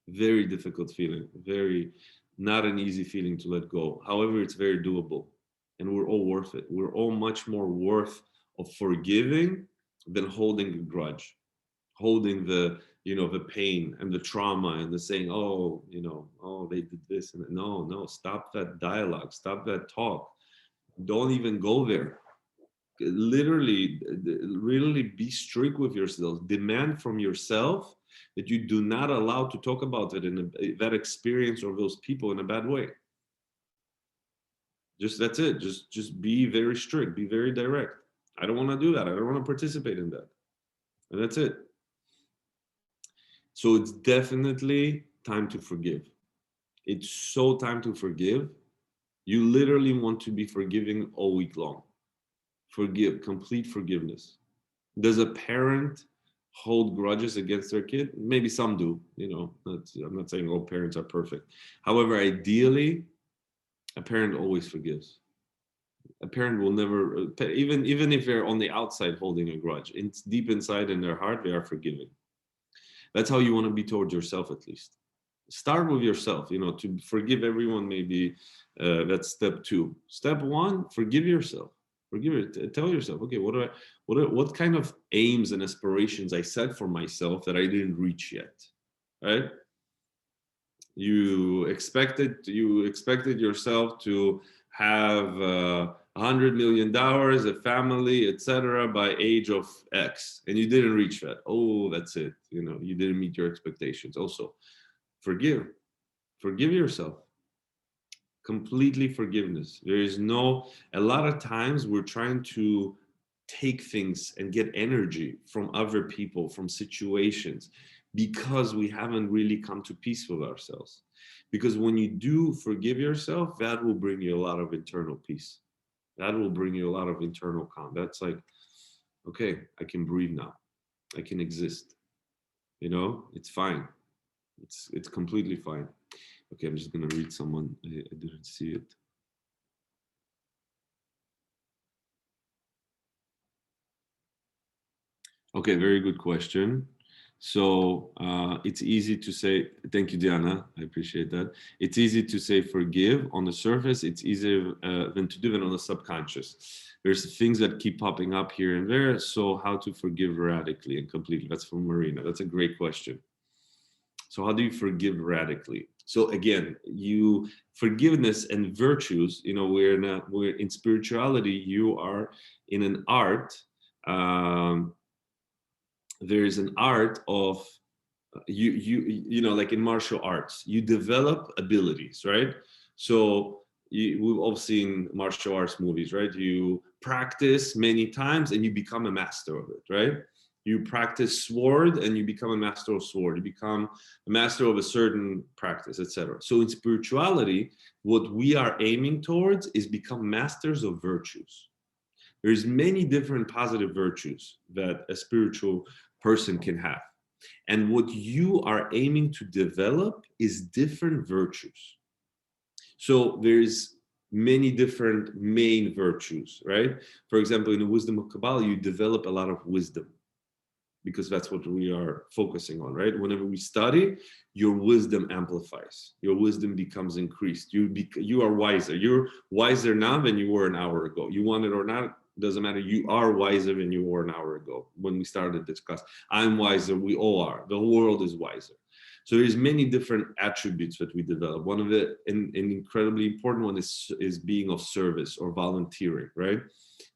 Very difficult feeling, very not an easy feeling to let go. However, it's very doable, and we're all worth it. We're all much more worth of forgiving than holding a grudge, holding the pain and the trauma and the saying, oh, they did this. And no, stop that dialogue, stop that talk. Don't even go there. Literally, really be strict with yourself. Demand from yourself that you do not allow to talk about it that experience or those people in a bad way. Just that's it. Just be very strict. Be very direct. I don't want to do that. I don't want to participate in that. And that's it. So it's definitely time to forgive. It's so time to forgive. You literally want to be forgiving all week long. Forgive, complete forgiveness. Does a parent hold grudges against their kid? Maybe some do, I'm not saying all parents are perfect. However, ideally, a parent always forgives. A parent will never, even if they're on the outside holding a grudge, it's deep inside in their heart, they are forgiving. That's how you want to be towards yourself, at least. Start with yourself, to forgive everyone. Maybe that's step 2. Step 1, forgive yourself. Forgive it. Tell yourself, okay, what kind of aims and aspirations I set for myself that I didn't reach yet, right? You expected yourself to have $100 million, a family, etc., by age of X, and you didn't reach that. Oh, that's it. You didn't meet your expectations. Also, forgive yourself. Completely forgiveness. There is a lot of times we're trying to take things and get energy from other people, from situations, because we haven't really come to peace with ourselves. Because when you do forgive yourself, that will bring you a lot of internal peace. That will bring you a lot of internal calm. That's like, okay, I can breathe now. I can exist. It's fine. It's completely fine. Okay, I'm just gonna read someone. I didn't see it. Okay, very good question. So it's easy to say, thank you, Diana. I appreciate that. It's easy to say forgive on the surface. It's easier than to do it on the subconscious. There's things that keep popping up here and there. So how to forgive radically and completely? That's from Marina. That's a great question. So how do you forgive radically? So again, forgiveness and virtues, we're in spirituality, you are in an art. There is an art of like in martial arts, you develop abilities, right? So we've all seen martial arts movies, right? You practice many times and you become a master of it, right? You practice sword and you become a master of sword. You become a master of a certain practice, etc. So in spirituality, what we are aiming towards is become masters of virtues. There's many different positive virtues that a spiritual person can have. And what you are aiming to develop is different virtues. So there's many different main virtues, right? For example, in the wisdom of Kabbalah, you develop a lot of wisdom because that's what we are focusing on, right? Whenever we study, your wisdom amplifies. Your wisdom becomes increased. You are wiser. You're wiser now than you were an hour ago. You want it or not, doesn't matter. You are wiser than you were an hour ago when we started this class. I'm wiser. We all are. The whole world is wiser. So there's many different attributes that we develop. One of it, an incredibly important one, is being of service or volunteering, right?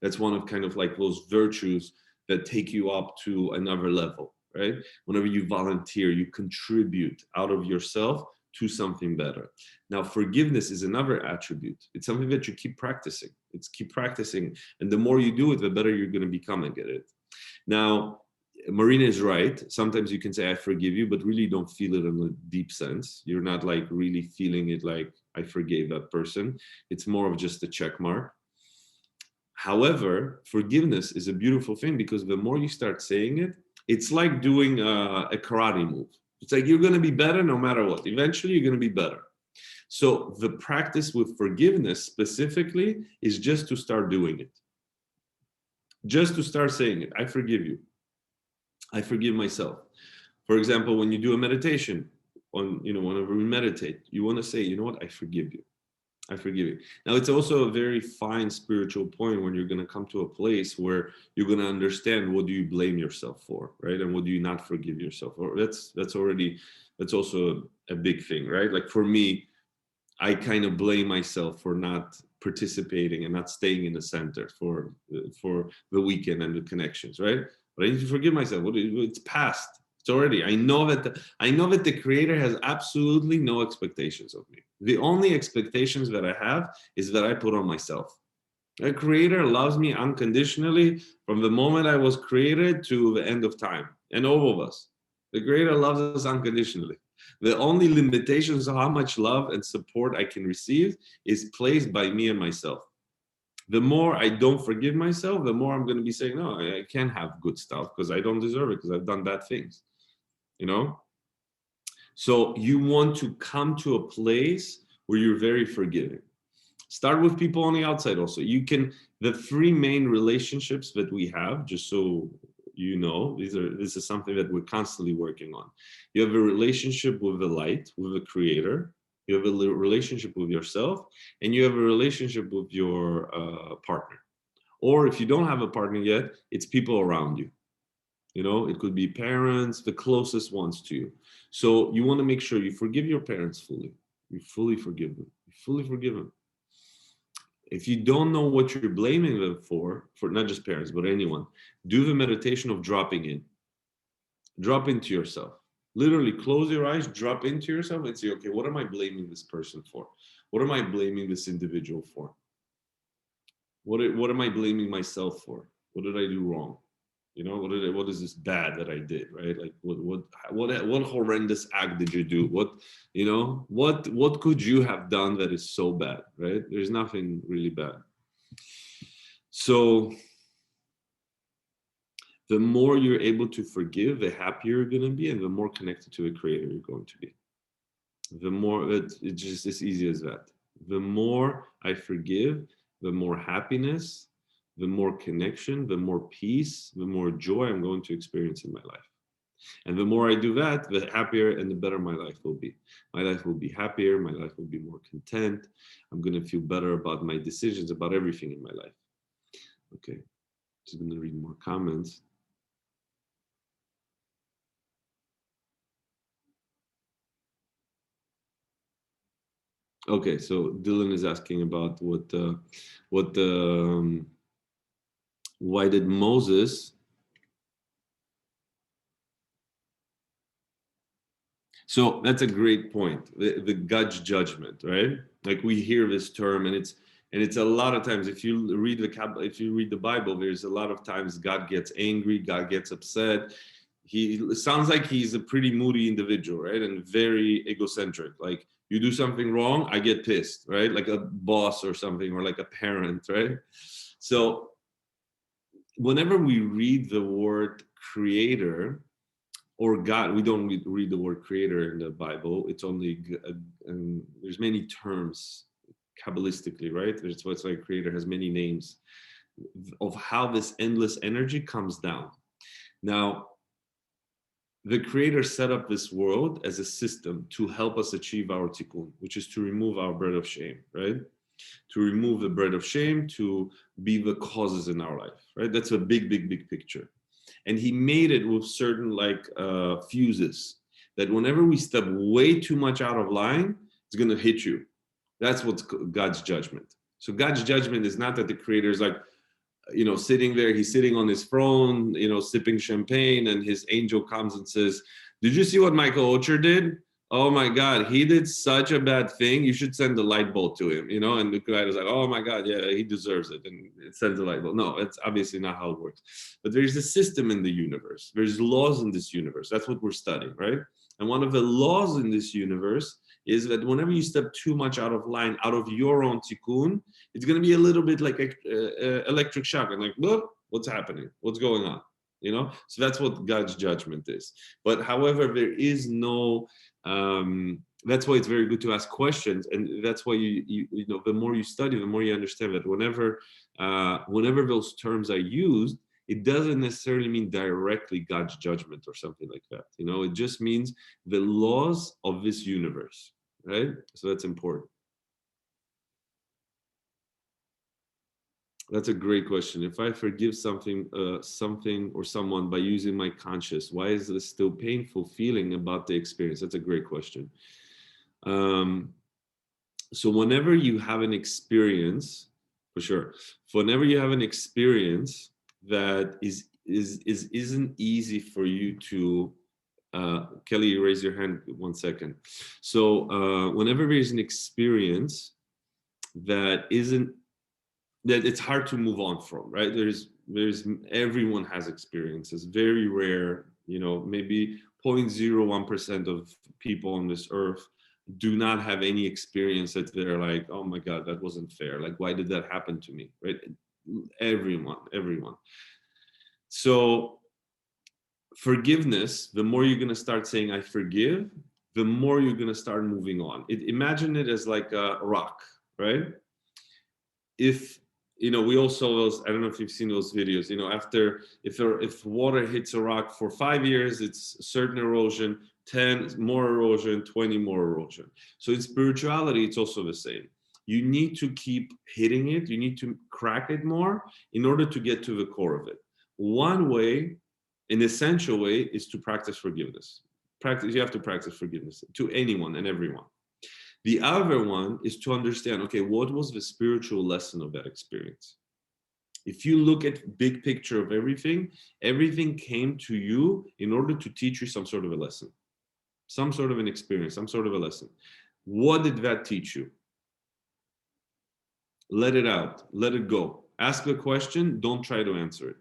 That's one of kind of like those virtues that take you up to another level, right? Whenever you volunteer, you contribute out of yourself to something better. Now, forgiveness is another attribute. It's something that you keep practicing. It's keep practicing. And the more you do it, the better you're going to become at it. Now, Marina is right. Sometimes you can say, I forgive you, but really don't feel it in a deep sense. You're not like really feeling it like, I forgave that person. It's more of just a check mark. However, forgiveness is a beautiful thing because the more you start saying it, it's like doing a karate move. It's like you're going to be better no matter what. Eventually, you're going to be better. So the practice with forgiveness specifically is just to start doing it. Just to start saying it. I forgive you. I forgive myself. For example, when you do a meditation, whenever we meditate, you want to say, you know what, I forgive you. I forgive you. Now, it's also a very fine spiritual point when you're going to come to a place where you're going to understand what do you blame yourself for, right? And what do you not forgive yourself for? That's also a big thing, right? Like for me, I kind of blame myself for not participating and not staying in the center for the weekend and the connections, right? But I need to forgive myself. It's past. It's already. I know that the Creator has absolutely no expectations of me. The only expectations that I have is that I put on myself. The Creator loves me unconditionally from the moment I was created to the end of time, and all of us. The Creator loves us unconditionally. The only limitations of how much love and support I can receive is placed by me and myself. The more I don't forgive myself, the more I'm going to be saying, no, I can't have good stuff because I don't deserve it because I've done bad things. So you want to come to a place where you're very forgiving. Start with people on the outside also. The three main relationships that we have, just so you know, this is something that we're constantly working on. You have a relationship with the light, with the Creator. You have a relationship with yourself, and you have a relationship with your partner. Or if you don't have a partner yet, it's people around you. It could be parents, the closest ones to you. So you want to make sure you forgive your parents fully. You fully forgive them. You fully forgive them. If you don't know what you're blaming them for not just parents, but anyone, do the meditation of dropping in. Drop into yourself. Literally close your eyes, drop into yourself and say, okay, what am I blaming this person for? What am I blaming this individual for? What am I blaming myself for? What did I do wrong? What is this bad that I did, right? Like what horrendous act did you do? What could you have done that is so bad, right? There's nothing really bad. So the more you're able to forgive, the happier you're going to be and the more connected to the Creator you're going to be. The more it's just as easy as that. The more I forgive, the more happiness, the more connection, the more peace, the more joy I'm going to experience in my life. And the more I do that, the happier and the better my life will be. My life will be happier. My life will be more content. I'm going to feel better about my decisions, about everything in my life. Okay, just going to read more comments. Okay, so Dylan is asking about why did Moses? So that's a great point. The God's judgment, right? Like we hear this term, and And it's a lot of times, if you read the Bible, there's a lot of times God gets angry, God gets upset. It sounds like he's a pretty moody individual, right? And very egocentric. Like, you do something wrong, I get pissed, right? Like a boss or something, or like a parent, right? So whenever we read the word creator or God, we don't read the word creator in the Bible. It's only, there's many terms Kabbalistically, right? That's why it's like creator has many names of how this endless energy comes down. Now, the creator set up this world as a system to help us achieve our tikkun, which is to remove our bread of shame, right? To remove the bread of shame, to be the causes in our life, right? That's a big, big, big picture. And he made it with certain fuses that whenever we step way too much out of line, it's going to hit you. That's what's God's judgment. So God's judgment is not that the creator is like, sitting there, he's sitting on his throne, sipping champagne, and his angel comes and says, "Did you see what Michael Ocher did? Oh my God, he did such a bad thing. You should send a light bulb to him," and the guy was like, "Oh my God, yeah, he deserves it," and it sends a light bulb. No, it's obviously not how it works. But there's a system in the universe. There's laws in this universe. That's what we're studying, right? And one of the laws in this universe is that whenever you step too much out of line, out of your own tikkun, it's going to be a little bit like electric shock. And like, what's happening? What's going on? So that's what God's judgment is. But however, there is no, that's why it's very good to ask questions. And that's why the more you study, the more you understand that whenever those terms are used, it doesn't necessarily mean directly God's judgment or something like that. It just means the laws of this universe, right? So that's important. That's a great question. If I forgive something or someone by using my conscience, why is this still painful feeling about the experience? That's a great question. So whenever you have an experience, for sure, whenever you have an experience that isn't easy for you to, Kelly, raise your hand 1 second. So whenever there's an experience that it's hard to move on from, right? There's everyone has experiences, very rare, maybe 0.01% of people on this earth do not have any experience that they're like, oh my God, that wasn't fair. Like, why did that happen to me, right? Everyone. So forgiveness, the more you're going to start saying, I forgive, the more you're going to start moving on. Imagine it as like a rock, right? If we all saw those, I don't know if you've seen those videos, after, if water hits a rock for 5 years, it's certain erosion, 10 more erosion, 20 more erosion. So in spirituality, it's also the same. You need to keep hitting it. You need to crack it more in order to get to the core of it. One way, an essential way, is to practice forgiveness. You have to practice forgiveness to anyone and everyone. The other one is to understand, okay, what was the spiritual lesson of that experience? If you look at big picture of everything came to you in order to teach you some sort of a lesson, some sort of an experience, some sort of a lesson. What did that teach you? Let it out, let it go. Ask a question, don't try to answer it.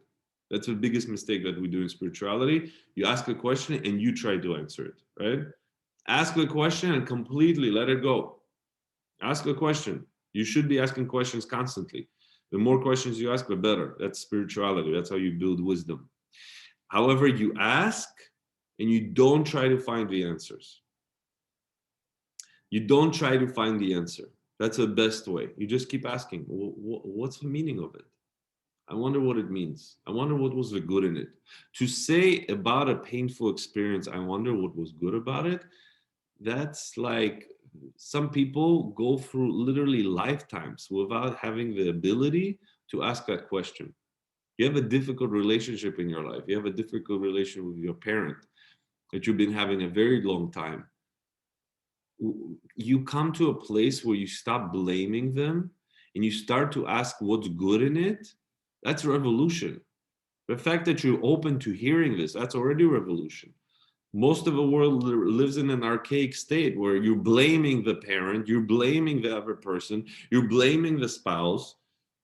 That's the biggest mistake that we do in spirituality. You ask a question and you try to answer it, right? Ask a question and completely let it go. Ask a question. You should be asking questions constantly. The more questions you ask, the better. That's spirituality. That's how you build wisdom. However, you ask and you don't try to find the answers. You don't try to find the answer. That's the best way. You just keep asking, what's the meaning of it? I wonder what it means. I wonder what was the good in it. To say about a painful experience, I wonder what was good about it, that's like, some people go through literally lifetimes without having the ability to ask that question. You have a difficult relationship in your life. You have a difficult relationship with your parent that you've been having a very long time. You come to a place where you stop blaming them and you start to ask what's good in it. That's revolution. The fact that you're open to hearing this, that's already revolution. Most of the world lives in an archaic state where you're blaming the parent, you're blaming the other person, you're blaming the spouse,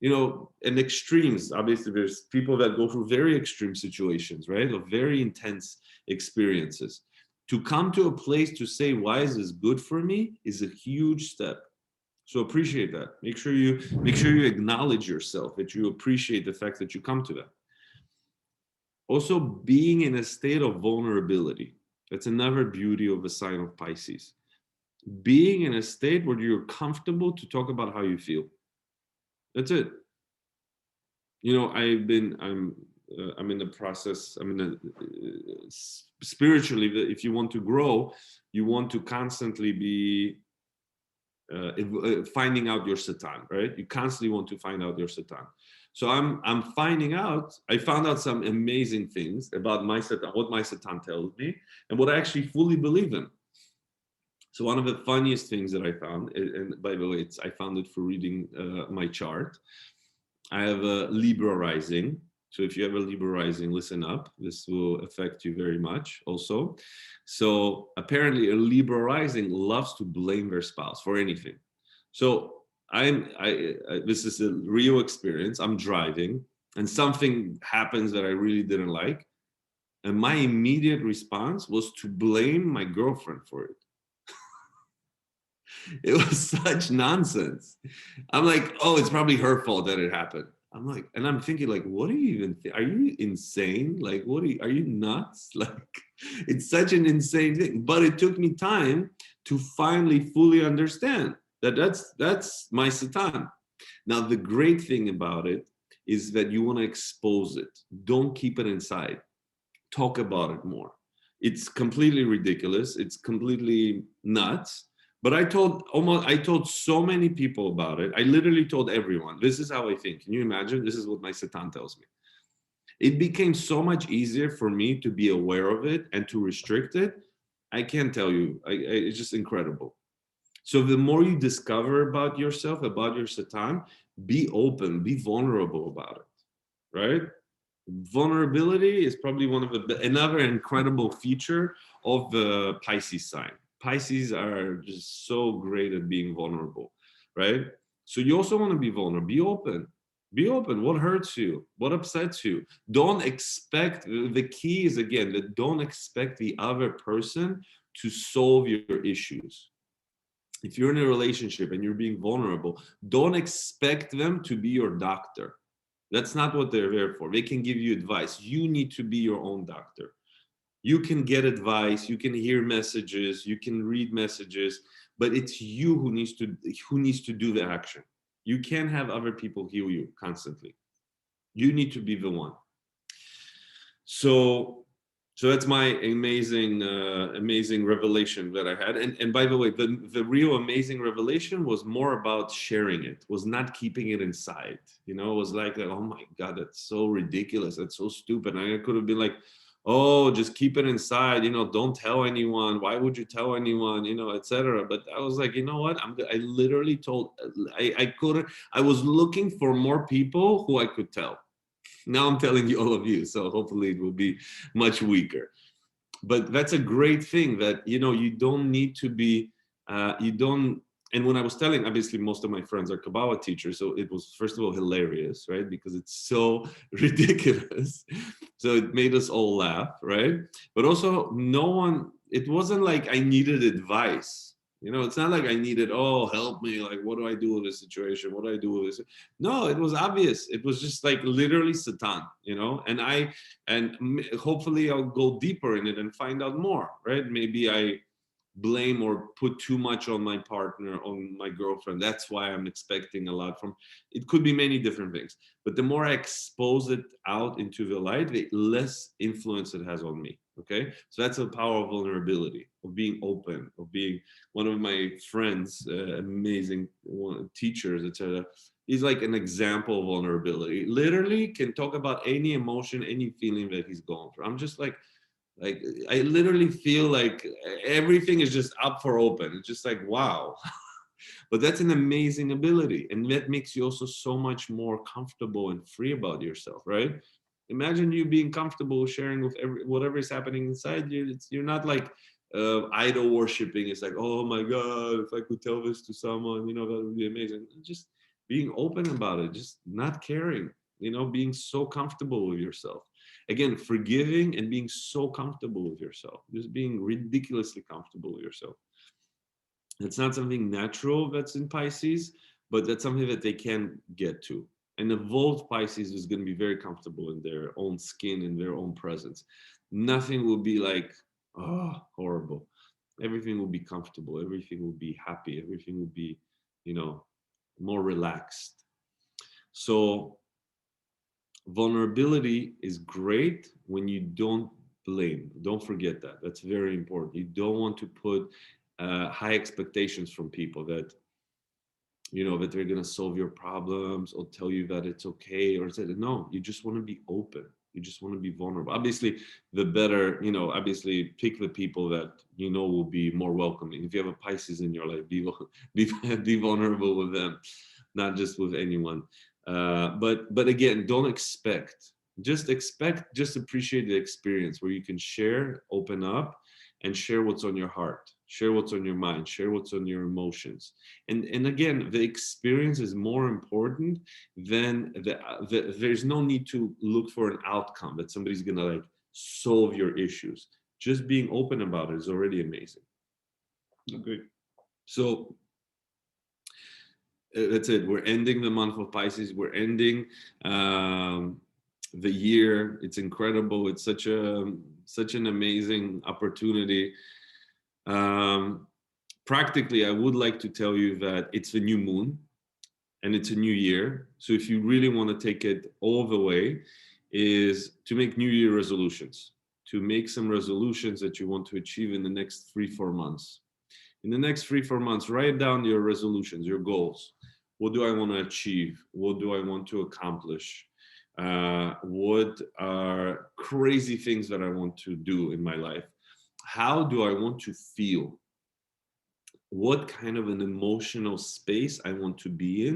and extremes. Obviously, there's people that go through very extreme situations, right? Of very intense experiences. To come to a place to say, why is this good for me, is a huge step. So appreciate that. Make sure you acknowledge yourself, that you appreciate the fact that you come to that. Also, being in a state of vulnerability. That's another beauty of the sign of Pisces. Being in a state where you're comfortable to talk about how you feel. That's it. I'm in the process. Spiritually, if you want to grow, you want to constantly be finding out your Satan, right? You constantly want to find out your Satan. So I'm finding out. I found out some amazing things about my Satan, what my Satan tells me, and what I actually fully believe in. So one of the funniest things that I found, and by the way, I found it for reading my chart. I have a Libra rising. So if you have a Libra rising, listen up. This will affect you very much also. So apparently a Libra rising loves to blame their spouse for anything. So this is a real experience. I'm driving and something happens that I really didn't like. And my immediate response was to blame my girlfriend for it. It was such nonsense. I'm like, oh, it's probably her fault that it happened. I'm like, and I'm thinking, like, what do you even think? Are you insane? Like, are you nuts? Like, it's such an insane thing. But it took me time to finally fully understand that that's my Satan. Now, the great thing about it is that you want to expose it. Don't keep it inside. Talk about it more. It's completely ridiculous. It's completely nuts. But I told so many people about it. I literally told everyone, this is how I think. Can you imagine? This is what my Satan tells me. It became so much easier for me to be aware of it and to restrict it. I can't tell you. It's just incredible. So the more you discover about yourself, about your Satan, be open, be vulnerable about it, right? Vulnerability is probably another incredible feature of the Pisces sign. Pisces are just so great at being vulnerable, right? So you also want to be vulnerable. Be open. Be open. What hurts you? What upsets you? Don't expect, the key is again, that don't expect the other person to solve your issues. If you're in a relationship and you're being vulnerable, don't expect them to be your doctor. That's not what they're there for. They can give you advice. You need to be your own doctor. You can get advice, you can hear messages, you can read messages, but it's you who needs to do the action. You can't have other people heal you constantly. You need to be the one. So that's my amazing revelation that I had. And by the way, the real amazing revelation was more about sharing it, was not keeping it inside. It was like, oh my God, that's so ridiculous. That's so stupid. And I could have been like, oh, just keep it inside, don't tell anyone. Why would you tell anyone, etc. But I was like, you know what? I literally told, I was looking for more people who I could tell. Now I'm telling you, all of you, so hopefully it will be much weaker. But that's a great thing that, you don't need to be, you don't, and when I was telling, obviously most of my friends are Kabbalah teachers, so it was, first of all, hilarious, right? Because it's so ridiculous. So it made us all laugh, right? But also it wasn't like I needed advice. It's not like I needed, oh, help me. Like, what do I do with this situation? What do I do with this? No, it was obvious. It was just like literally Satan, and hopefully I'll go deeper in it and find out more, right? Maybe I blame or put too much on my partner, on my girlfriend. That's why I'm expecting a lot from it. Could be many different things, but the more I expose it out into the light, the less influence it has on me. Okay, so that's the power of vulnerability, of being open, of being. One of my friends, amazing teachers, etc., he's like an example of vulnerability. Literally can talk about any emotion, any feeling that he's going through. I'm just like I literally feel like everything is just up for open. It's just like, wow. But that's an amazing ability, and that makes you also so much more comfortable and free about yourself, right? Imagine you being comfortable sharing with whatever is happening inside you. You're not like idol worshiping. It's like, oh my God, if I could tell this to someone, that would be amazing. Just being open about it, just not caring, being so comfortable with yourself. Again, forgiving and being so comfortable with yourself, just being ridiculously comfortable with yourself. It's not something natural that's in Pisces, but that's something that they can get to. An evolved Pisces is going to be very comfortable in their own skin, in their own presence. Nothing will be like, oh, horrible. Everything will be comfortable. Everything will be happy. Everything will be, more relaxed. So vulnerability is great when you don't blame. Don't forget that. That's very important. You don't want to put high expectations from people that that they're going to solve your problems or tell you that it's okay or say no. You just want to be open. You just want to be vulnerable. Obviously, the better, obviously pick the people that will be more welcoming. If you have a Pisces in your life, be vulnerable with them, not just with anyone. But again, don't expect. Just appreciate the experience where you can share, open up, and share what's on your heart, share what's on your mind, share what's on your emotions. And again, the experience is more important than there's no need to look for an outcome that somebody's gonna like solve your issues. Just being open about it is already amazing. Okay. So that's it. We're ending the month of Pisces. We're ending the year. It's incredible. It's such an amazing opportunity. Practically, I would like to tell you that it's a new moon and it's a new year. So if you really want to take it all the way, is to make New Year resolutions, to make some resolutions that you want to achieve in the next 3-4 months. In the next 3-4 months, write down your resolutions, your goals. What do I want to achieve? What do I want to accomplish? What are crazy things that I want to do in my life? How do I want to feel? What kind of an emotional space I want to be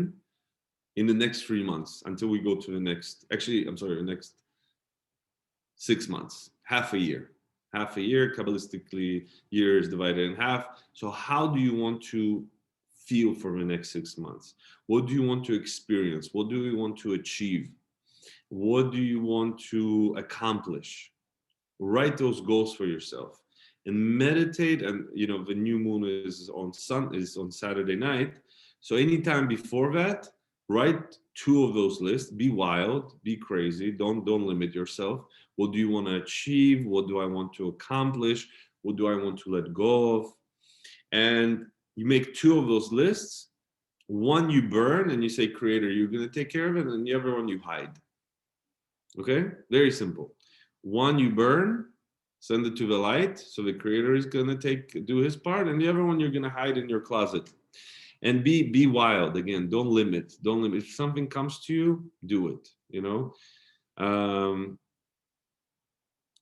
in the next 3 months until we go to the next, the next 6 months, half a year. Half a year, Kabbalistically, year is divided in half. So how do you want to feel for the next 6 months? What do you want to experience? What do you want to achieve? What do you want to accomplish? Write those goals for yourself and meditate. And the new moon is on Saturday night. So anytime before that, write 2 of those lists. Be wild, be crazy. Don't limit yourself. What do you want to achieve? What do I want to accomplish? What do I want to let go of? And you make 2 of those lists. One you burn and you say, Creator, you're going to take care of it. And the other one you hide. Okay? Very simple. One you burn, send it to the light. So the Creator is going to do his part. And the other one you're going to hide in your closet. And be wild. Again, don't limit. If something comes to you, do it.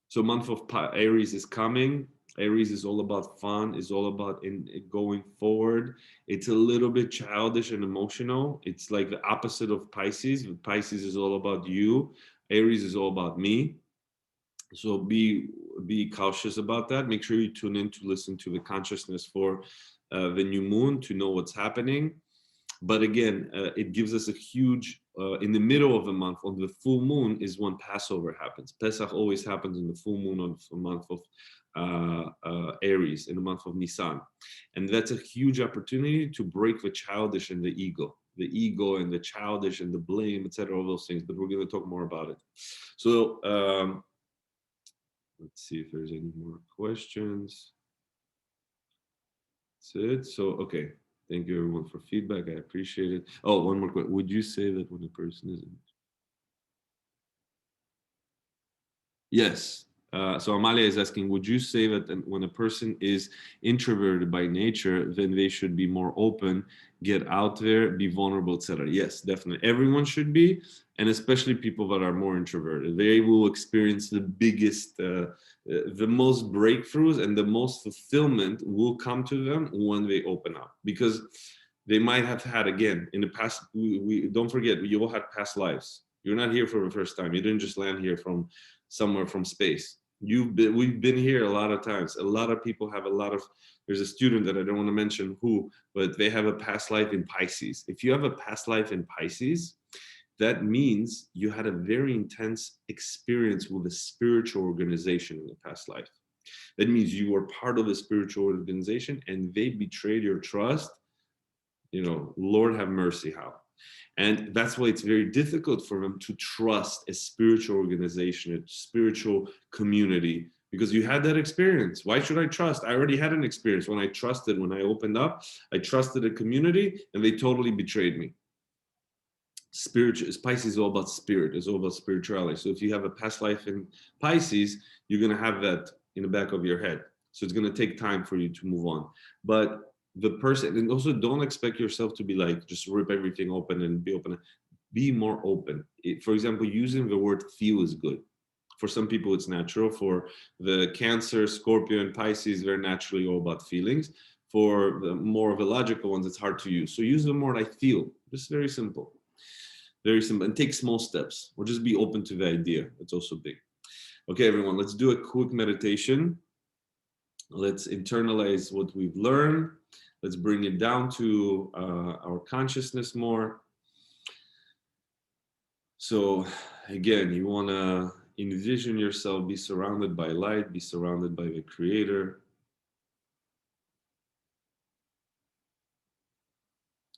So month of Aries is coming. Aries is all about fun, is all about going forward. It's a little bit childish and emotional. It's like the opposite of Pisces. Pisces is all about you. Aries is all about me. So be cautious about that. Make sure you tune in to listen to the consciousness for the new moon to know what's happening. But again, it gives us a huge, in the middle of the month, on the full moon is when Passover happens. Pesach always happens in the full moon on the month of Aries, in the month of Nisan. And that's a huge opportunity to break the childish and the ego and the childish and the blame, etc., all those things. But we're going to talk more about it. So let's see if there's any more questions. That's it. So, okay. Thank you everyone for feedback. I appreciate it. Oh, one more question. Would you say that when a person is... Yes. So Amalia is asking, would you say that when a person is introverted by nature, then they should be more open, get out there, be vulnerable, etc.? Yes, definitely. Everyone should be, and especially people that are more introverted. They will experience the biggest, the most breakthroughs and the most fulfillment will come to them when they open up, because they might have had, again, in the past, we don't forget, we all had past lives. You're not here for the first time. You didn't just land here from somewhere from space. We've been here a lot of times. A lot of people have there's a student that I don't want to mention who, but they have a past life in Pisces. If you have a past life in Pisces, that means you had a very intense experience with a spiritual organization in the past life. That means you were part of a spiritual organization and they betrayed your trust. Lord have mercy, how? And that's why it's very difficult for them to trust a spiritual organization, a spiritual community, because you had that experience. Why should I trust? I already had an experience when I opened up, I trusted a community and they totally betrayed me. Pisces is all about spirit, it's all about spirituality. So if you have a past life in Pisces, you're going to have that in the back of your head. So it's going to take time for you to move on. But the person, and also don't expect yourself to be like, just rip everything open and be open. Be more open. For example, using the word feel is good. For some people, it's natural. For the Cancer, Scorpio, and Pisces, they're naturally all about feelings. For the more of the logical ones, it's hard to use. So use the word I feel. Just very simple. Very simple. And take small steps. Or just be open to the idea. It's also big. Okay, everyone, let's do a quick meditation. Let's internalize what we've learned. Let's bring it down to our consciousness more. So again, you want to envision yourself, be surrounded by light, be surrounded by the Creator.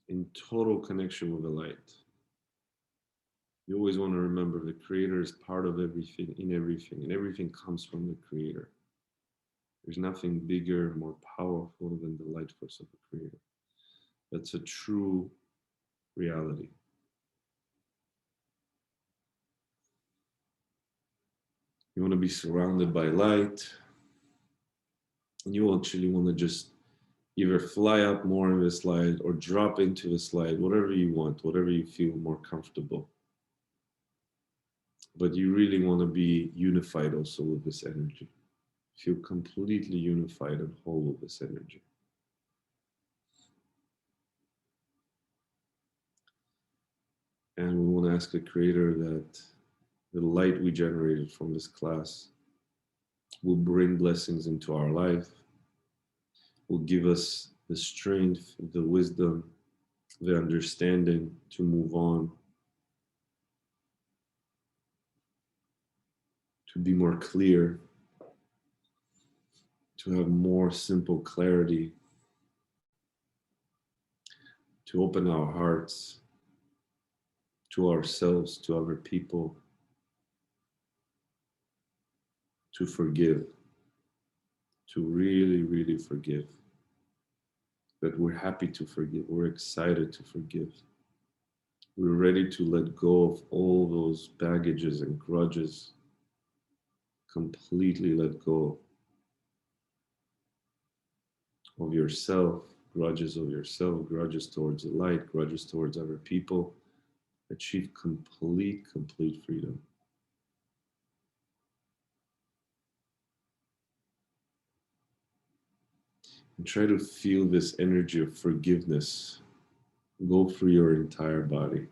In total connection with the light. You always want to remember the Creator is part of everything, in everything, and everything comes from the Creator. There's nothing bigger, more powerful than the light force of the Creator. That's a true reality. You want to be surrounded by light. And you actually want to just either fly up more in this light or drop into this light, whatever you want, whatever you feel more comfortable. But you really want to be unified also with this energy. Feel completely unified and whole with this energy. And we want to ask the Creator that the light we generated from this class will bring blessings into our life, will give us the strength, the wisdom, the understanding to move on, to be more clear, to have more simple clarity, to open our hearts to ourselves, to other people, to forgive, to really, really forgive. That we're happy to forgive, we're excited to forgive. We're ready to let go of all those baggages and grudges, completely let go of yourself, grudges of yourself, grudges towards the light, grudges towards other people. Achieve complete freedom. And try to feel this energy of forgiveness go through your entire body,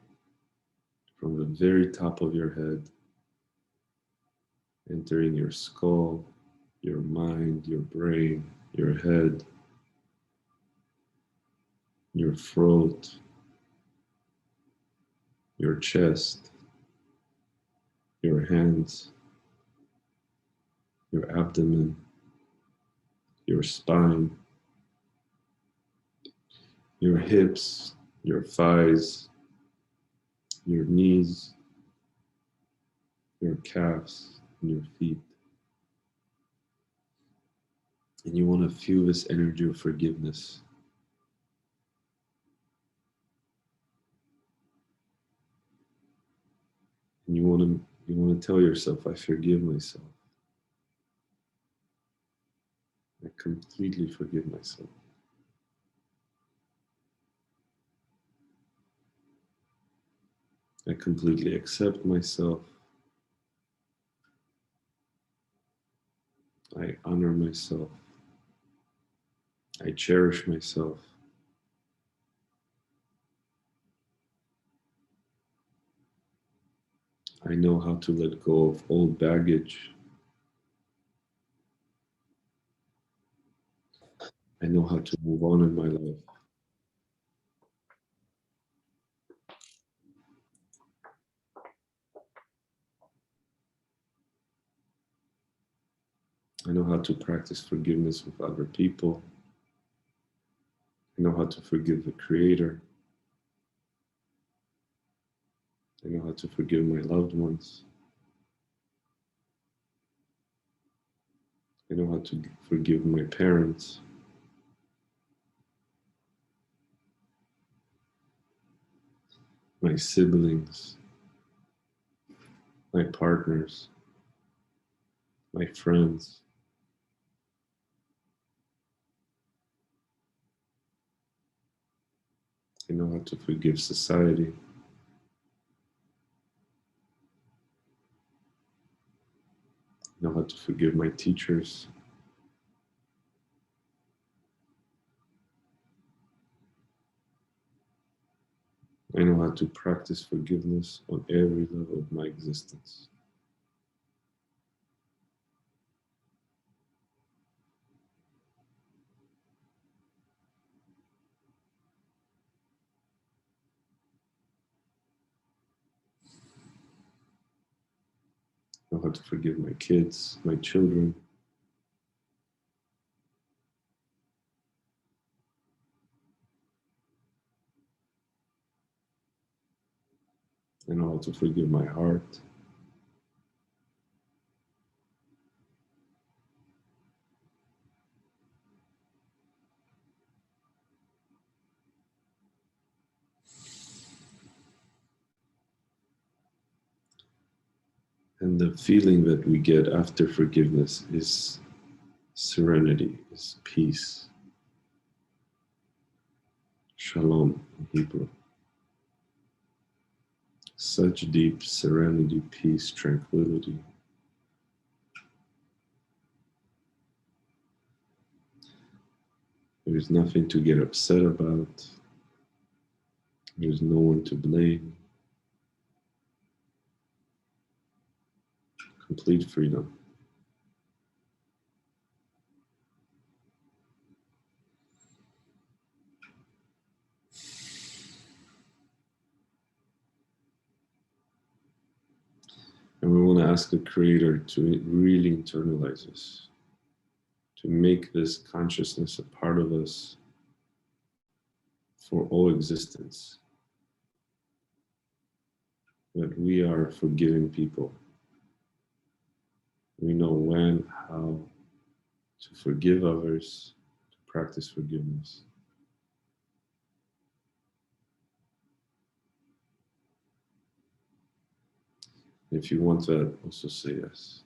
from the very top of your head, entering your skull, your mind, your brain, your head, your throat, your chest, your hands, your abdomen, your spine, your hips, your thighs, your knees, your calves, and your feet. And you want to feel this energy of forgiveness. And you want to tell yourself, I forgive myself. I completely forgive myself. I completely accept myself. I honor myself. I cherish myself. I know how to let go of old baggage. I know how to move on in my life. I know how to practice forgiveness with other people. I know how to forgive the Creator. I know how to forgive my loved ones. I know how to forgive my parents. My siblings, my partners, my friends. I know how to forgive society. I know how to forgive my teachers. I know how to practice forgiveness on every level of my existence. I know how to forgive my kids, my children. I know how to forgive my heart. And the feeling that we get after forgiveness is serenity, is peace. Shalom in Hebrew. Such deep serenity, peace, tranquility. There's nothing to get upset about. There's no one to blame. Complete freedom. And we want to ask the Creator to really internalize this, to make this consciousness a part of us for all existence. That we are forgiving people. We know when, how to forgive others, to practice forgiveness. If you want that, also say yes.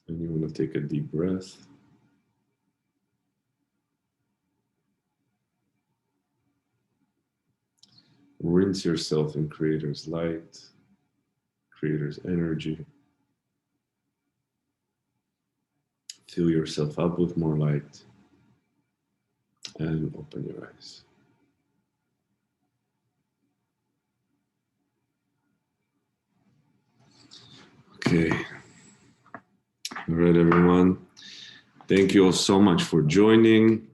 And you want to take a deep breath. Rinse yourself in Creator's light, Creator's energy. Fill yourself up with more light and open your eyes. Okay. All right, everyone. Thank you all so much for joining.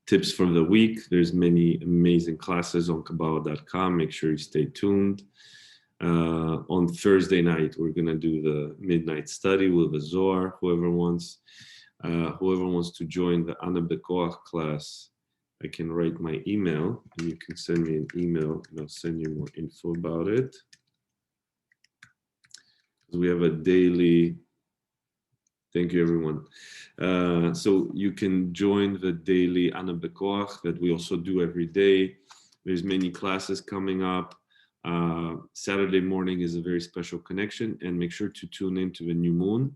Tips for the week. There's many amazing classes on Kabbalah.com. Make sure you stay tuned. On Thursday night, we're going to do the midnight study with the Zohar. Whoever wants to join the Ana Bekoach class, I can write my email and you can send me an email and I'll send you more info about it. We have a daily. Thank you, everyone. So you can join the daily Ana Bekoach that we also do every day. There's many classes coming up. Saturday morning is a very special connection, and make sure to tune into the new moon.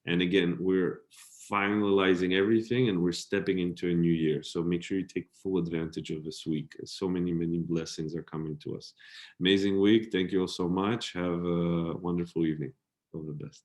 And again, we're finalizing everything, and we're stepping into a new year. So make sure you take full advantage of this week. So many blessings are coming to us. Amazing week. Thank you all so much. Have a wonderful evening. All the best.